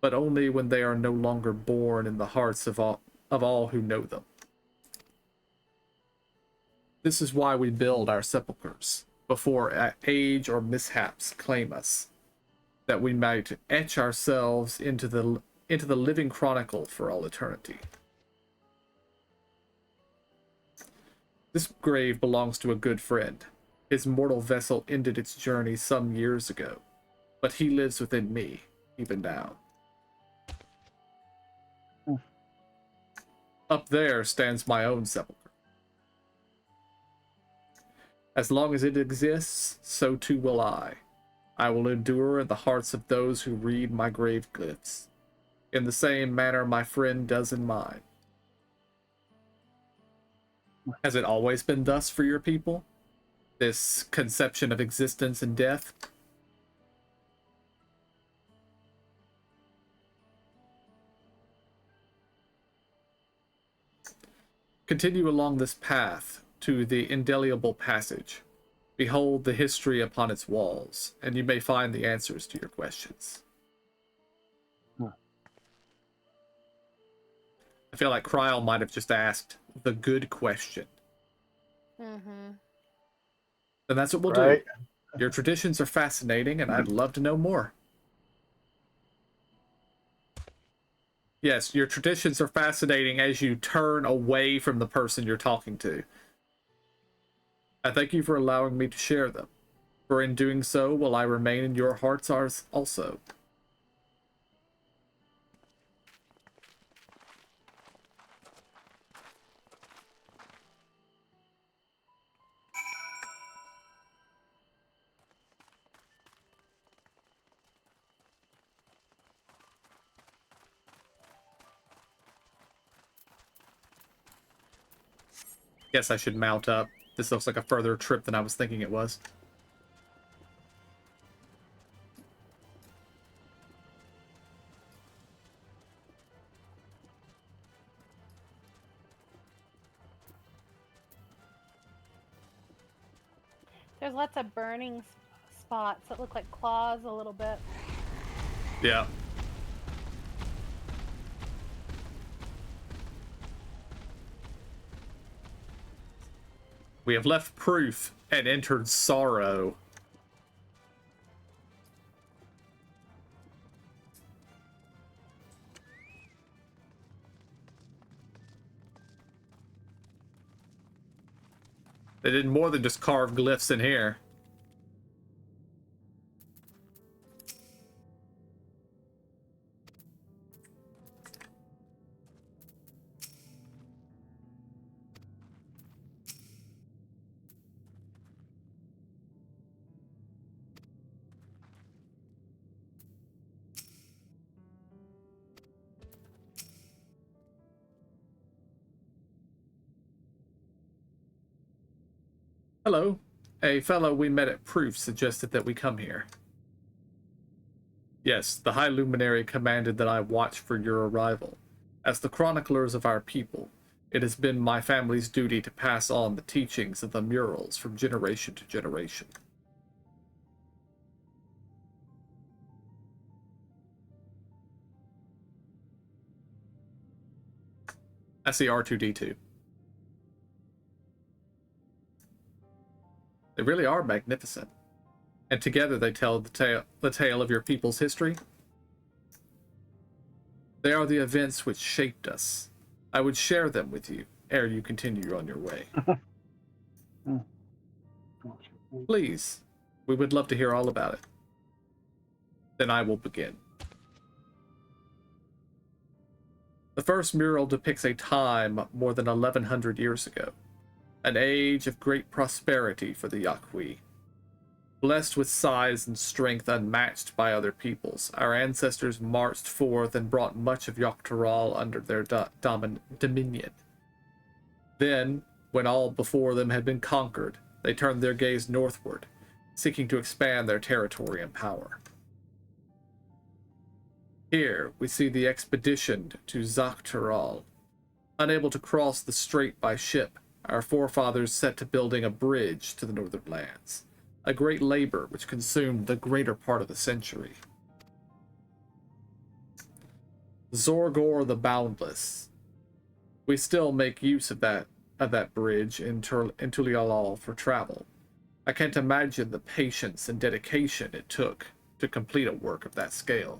but only when they are no longer born in the hearts of all who know them. This is why we build our sepulchres, before age or mishaps claim us, that we might etch ourselves into the living chronicle for all eternity. This grave belongs to a good friend. His mortal vessel ended its journey some years ago, but he lives within me, even now. Up there stands my own sepulchre. As long as it exists, so too will I. I will endure in the hearts of those who read my grave glyphs, in the same manner my friend does in mine. Has it always been thus for your people? This conception of existence and death? Continue along this path to the indelible passage. Behold the history upon its walls, and you may find the answers to your questions. I feel like Kryl might have just asked the good question. Mm-hmm. And that's what we'll do. Your traditions are fascinating, and I'd love to know more. Yes, your traditions are fascinating as you turn away from the person you're talking to. I thank you for allowing me to share them, for in doing so will I remain in your hearts also. Guess I should mount up. This looks like a further trip than I was thinking it was. There's lots of burning spots that look like claws a little bit. Yeah. We have left proof and entered sorrow. They did more than just carve glyphs in here. Hello. A fellow we met at Proof suggested that we come here. Yes, the High Luminary commanded that I watch for your arrival. As the chroniclers of our people, it has been my family's duty to pass on the teachings of the murals from generation to generation. I see R2-D2. They really are magnificent. And together they tell the tale of your people's history. They are the events which shaped us. I would share them with you ere you continue on your way. Please, we would love to hear all about it. Then I will begin. The first mural depicts a time more than 1100 years ago, an age of great prosperity for the Yaqui. Blessed with size and strength unmatched by other peoples, our ancestors marched forth and brought much of Yoctoral under their dominion. Then, when all before them had been conquered, they turned their gaze northward, seeking to expand their territory and power. Here, we see the expedition to Yoctoral. Unable to cross the strait by ship, our forefathers set to building a bridge to the northern lands, a great labor which consumed the greater part of the century. Zorgor the Boundless. We still make use of that bridge in Tulialal for travel. I can't imagine the patience and dedication it took to complete a work of that scale.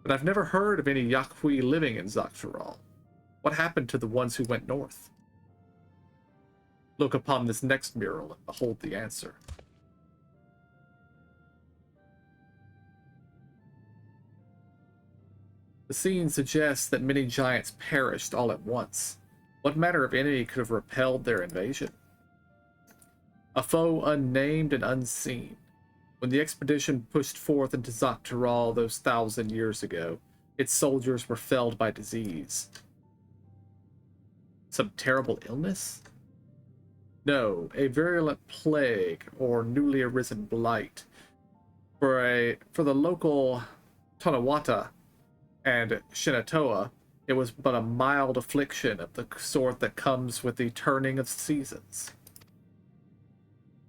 But I've never heard of any Yaqui living in Yoctoral. What happened to the ones who went north? Look upon this next mural and behold the answer. The scene suggests that many giants perished all at once. What matter if any could have repelled their invasion? A foe unnamed and unseen. When the expedition pushed forth into Yoctoral those 1,000 years ago, its soldiers were felled by disease. Some terrible illness? No, a virulent plague or newly arisen blight. For the local Tonawata and Shinatoa, it was but a mild affliction of the sort that comes with the turning of seasons.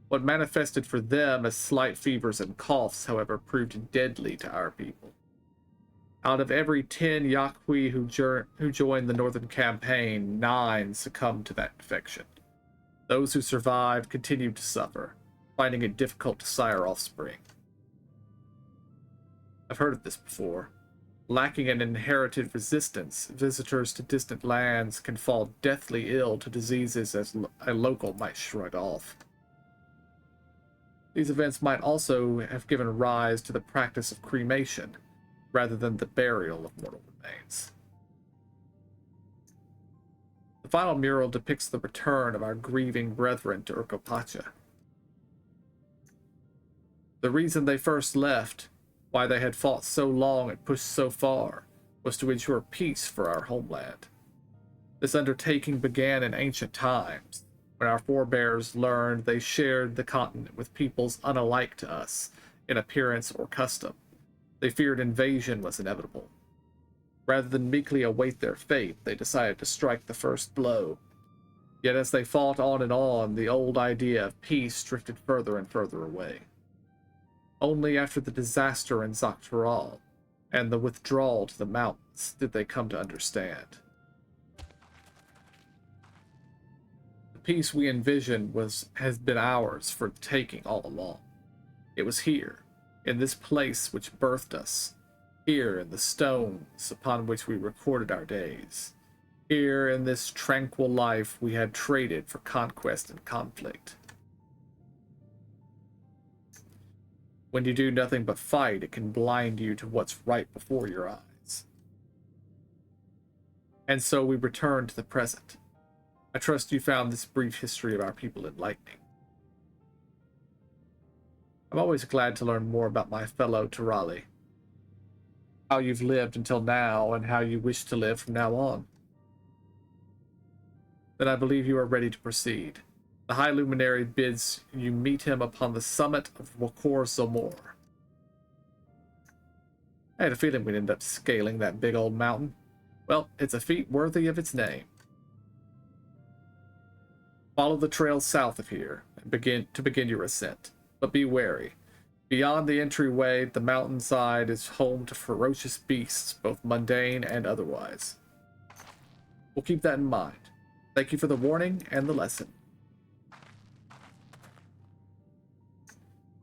What manifested for them as slight fevers and coughs, however, proved deadly to our people. Out of every 10 Yaqui who joined the Northern Campaign, 9 succumbed to that infection. Those who survived continued to suffer, finding it difficult to sire offspring. I've heard of this before. Lacking an inherited resistance, visitors to distant lands can fall deathly ill to diseases as a local might shrug off. These events might also have given rise to the practice of cremation, rather than the burial of mortal remains. The final mural depicts the return of our grieving brethren to Urkopacha. The reason they first left, why they had fought so long and pushed so far, was to ensure peace for our homeland. This undertaking began in ancient times, when our forebears learned they shared the continent with peoples unalike to us in appearance or custom. They feared invasion was inevitable. Rather than meekly await their fate, they decided to strike the first blow. Yet as they fought on, the old idea of peace drifted further and further away. Only after the disaster in Zaktaral and the withdrawal to the mountains did they come to understand. The peace we envisioned has been ours for the taking all along. It was here, in this place which birthed us, here in the stones upon which we recorded our days, here in this tranquil life we had traded for conquest and conflict. When you do nothing but fight, it can blind you to what's right before your eyes. And so we return to the present. I trust you found this brief history of our people enlightening. I'm always glad to learn more about my fellow Turali, how you've lived until now, and how you wish to live from now on. Then I believe you are ready to proceed. The High Luminary bids you meet him upon the summit of Wakor Zomor. I had a feeling we'd end up scaling that big old mountain. Well, it's a feat worthy of its name. Follow the trail south of here and begin your ascent. But be wary. Beyond the entryway, the mountainside is home to ferocious beasts, both mundane and otherwise. We'll keep that in mind. Thank you for the warning and the lesson.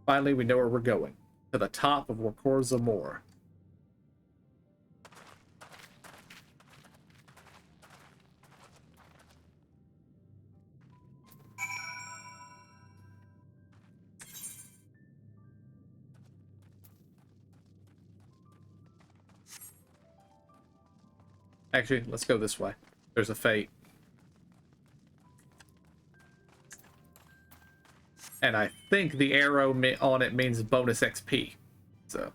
Finally, we know where we're going. To the top of Wakor Zomor. Actually, let's go this way. There's a fate. And I think the arrow on it means bonus XP. So.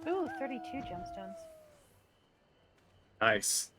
Ooh, 32 gemstones. Nice.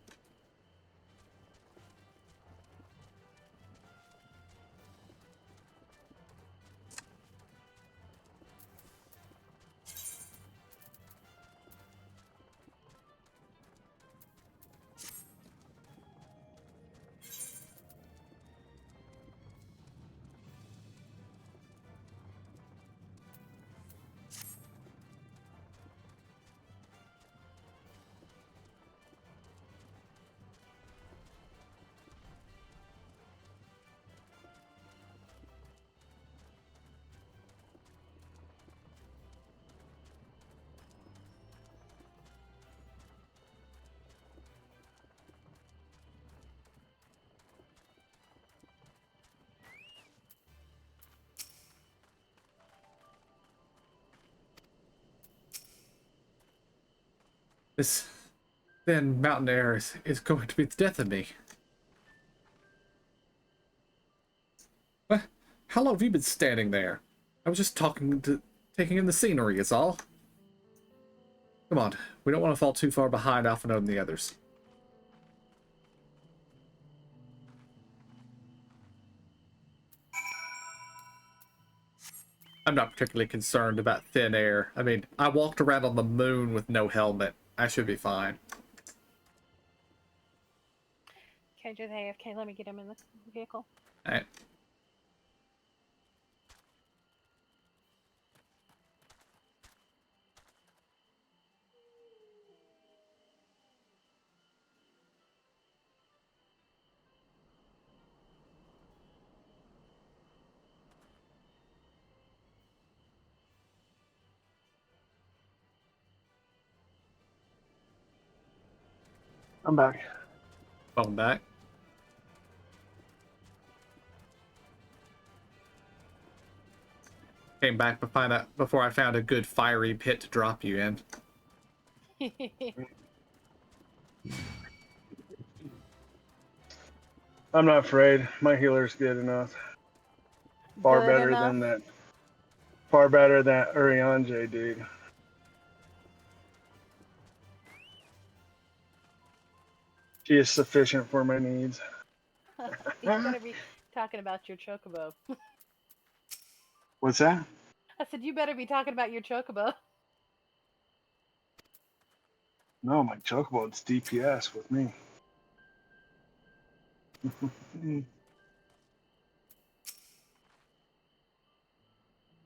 This thin mountain air is going to be the death of me. What? How long have you been standing there? I was just taking in the scenery, is all. Come on, we don't want to fall too far behind Alphinaud and the others. I'm not particularly concerned about thin air. I mean, I walked around on the moon with no helmet. I should be fine. Okay, just AFK. Let me get him in the vehicle. All right. I'm back. Phone back. Came back to find out before I found a good fiery pit to drop you in. I'm not afraid. My healer's good enough. Far Good better enough. than that. Far better than Urianger, dude. She is sufficient for my needs. You better be talking about your chocobo. What's that? I said you better be talking about your chocobo. No, my chocobo, it's DPS with me.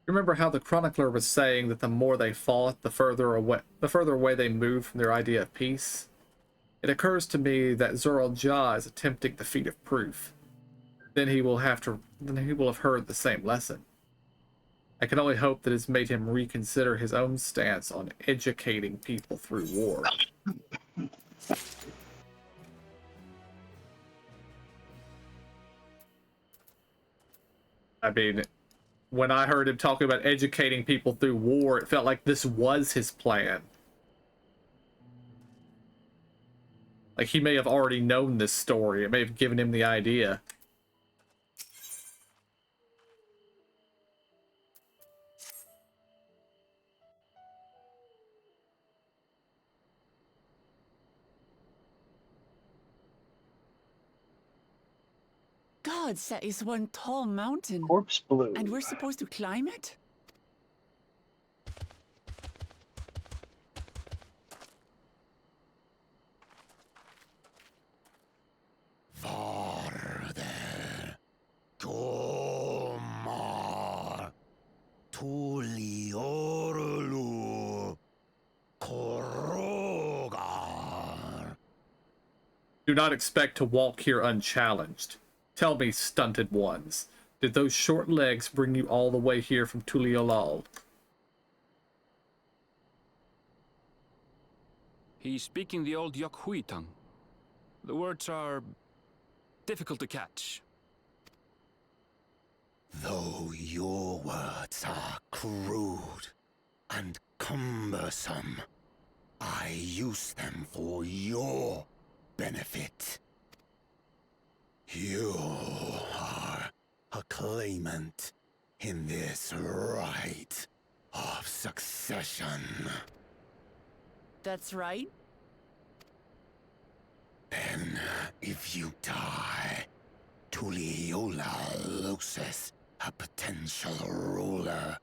Remember how the chronicler was saying that the more they fought, the further away they moved from their idea of peace? It occurs to me that Zoral Ja is attempting the feat of proof. Then he will have heard the same lesson. I can only hope that it's made him reconsider his own stance on educating people through war. I mean, when I heard him talking about educating people through war, it felt like this was his plan. Like, he may have already known this story. It may have given him the idea. Gods, that is one tall mountain. Corpse blue. And we're supposed to climb it? Farther. Komar. Tuliorlu. Korogar. Do not expect to walk here unchallenged. Tell me, stunted ones, did those short legs bring you all the way here from Tuliolal? He's speaking the old Yokhui tongue. The words are difficult to catch. Though your words are crude and cumbersome, I use them for your benefit. You are a claimant in this right of succession. That's right. Then, if you die, Tuliola loses a potential ruler.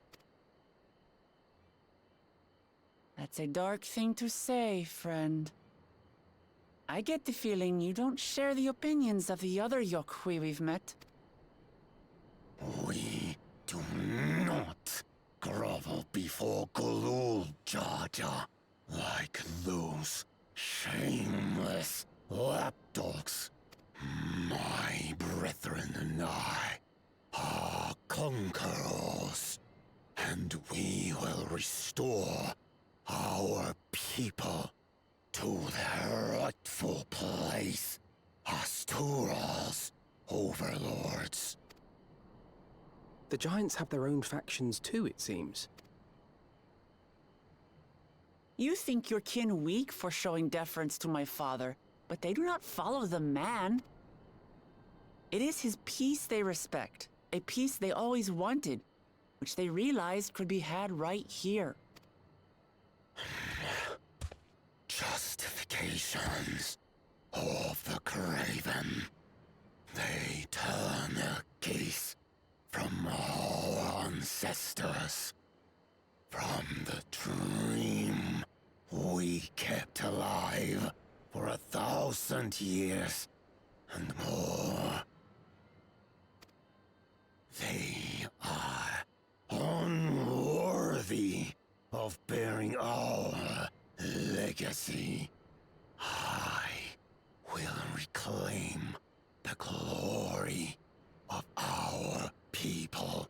That's a dark thing to say, friend. I get the feeling you don't share the opinions of the other Yokhui we've met. We do not grovel before Gulul, Jaja, like those shameless lapdogs. My brethren and I are conquerors, and we will restore our people to their rightful place as Tural's overlords. The Giants have their own factions too, it seems. You think your kin weak for showing deference to my father, but they do not follow the man. It is his peace they respect, A piece they always wanted, which they realized could be had right here. Justifications of the craven. They turn their gaze from our ancestors, from the dream we kept alive for 1,000 years and more. They are unworthy of bearing our legacy. I will reclaim the glory of our people.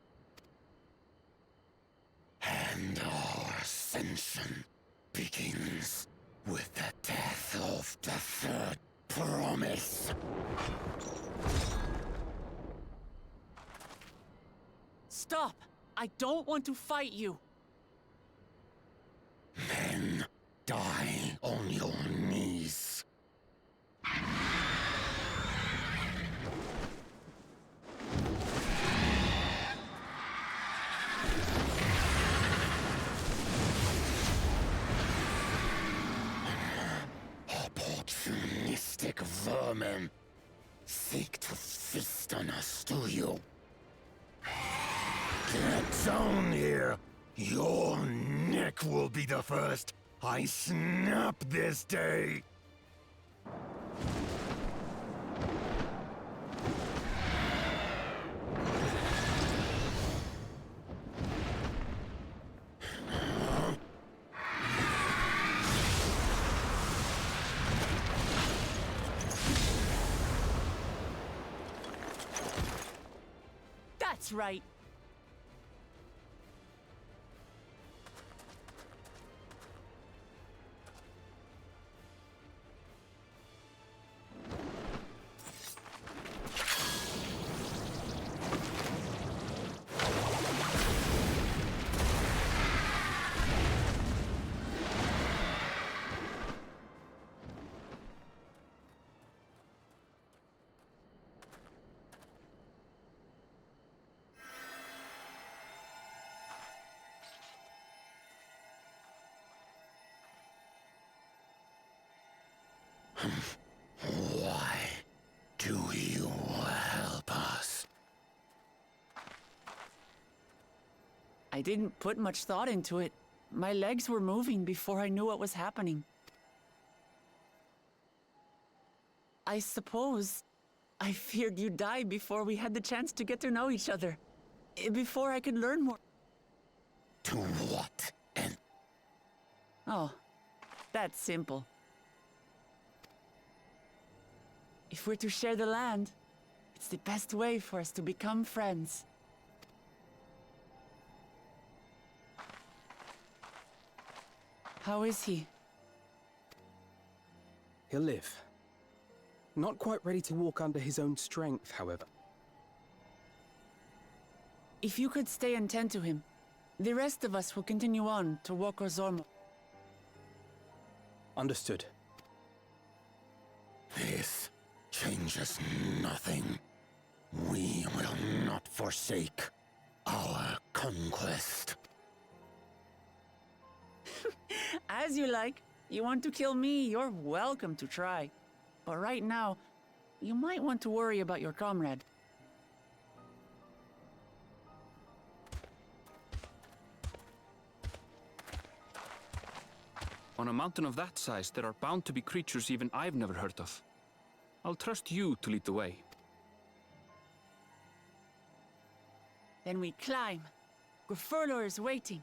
And our ascension begins with the death of the third promise. Stop! I don't want to fight you! Then die on your knees. Opportunistic vermin seek to feast on us, do you? Get down here! Your neck will be the first I snap this day! That's right! Why do you help us? I didn't put much thought into it. My legs were moving before I knew what was happening. I suppose I feared you'd die before we had the chance to get to know each other. Before I could learn more. To what end? Oh, that's simple. If we're to share the land, it's the best way for us to become friends. How is he? He'll live. Not quite ready to walk under his own strength, however. If you could stay and tend to him, the rest of us will continue on to Wokozormo. Understood. This changes nothing. We will not forsake our conquest. As you like. You want to kill me, you're welcome to try. But right now, you might want to worry about your comrade. On a mountain of that size, there are bound to be creatures even I've never heard of. I'll trust you to lead the way. Then we climb. Grifurlor is waiting.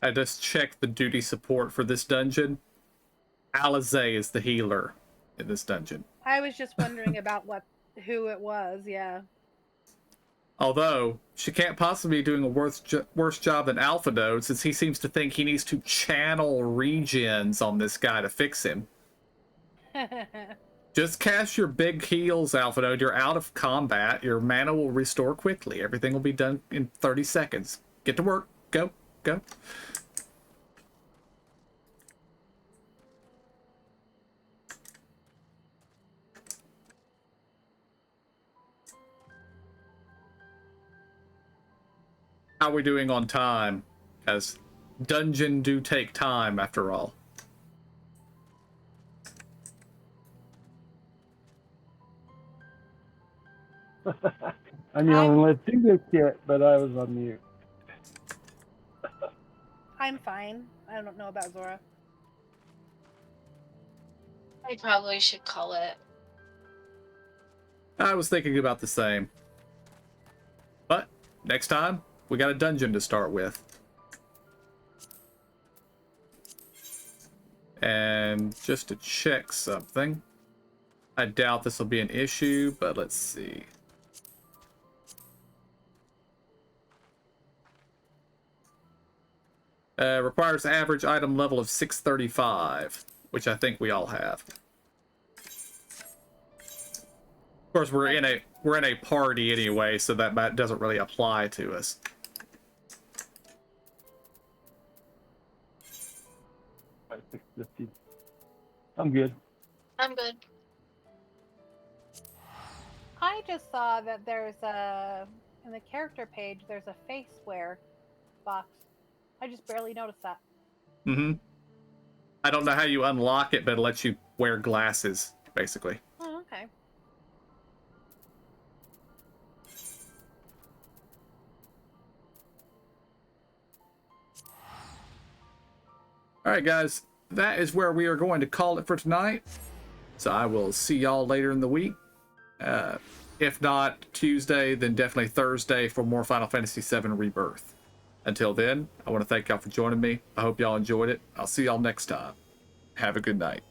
I just checked the duty support for this dungeon. Alizé is the healer in this dungeon. I was just wondering about who it was. Yeah. Although, she can't possibly be doing a worse job than Alphado, since he seems to think he needs to channel regens on this guy to fix him. Just cast your big heals, Alphado. You're out of combat. Your mana will restore quickly. Everything will be done in 30 seconds. Get to work. Go. Go. How are we doing on time? As dungeon do take time, after all. I'm yelling, let's do this shit, but I was on mute. I'm fine. I don't know about Zora. I probably should call it. I was thinking about the same. But, next time, we got a dungeon to start with. And just to check something. I doubt this will be an issue, but let's see. Requires average item level of 635, which I think we all have. Of course, we're in a party anyway, so that doesn't really apply to us. I'm good. I'm good. I just saw that there's in the character page, there's a face wear box. I just barely noticed that. Mm-hmm. I don't know how you unlock it, but it lets you wear glasses, basically. Oh, okay. Alright, guys. That is where we are going to call it for tonight. So I will see y'all later in the week. If not Tuesday, then definitely Thursday for more Final Fantasy VII Rebirth. Until then, I want to thank y'all for joining me. I hope y'all enjoyed it. I'll see y'all next time. Have a good night.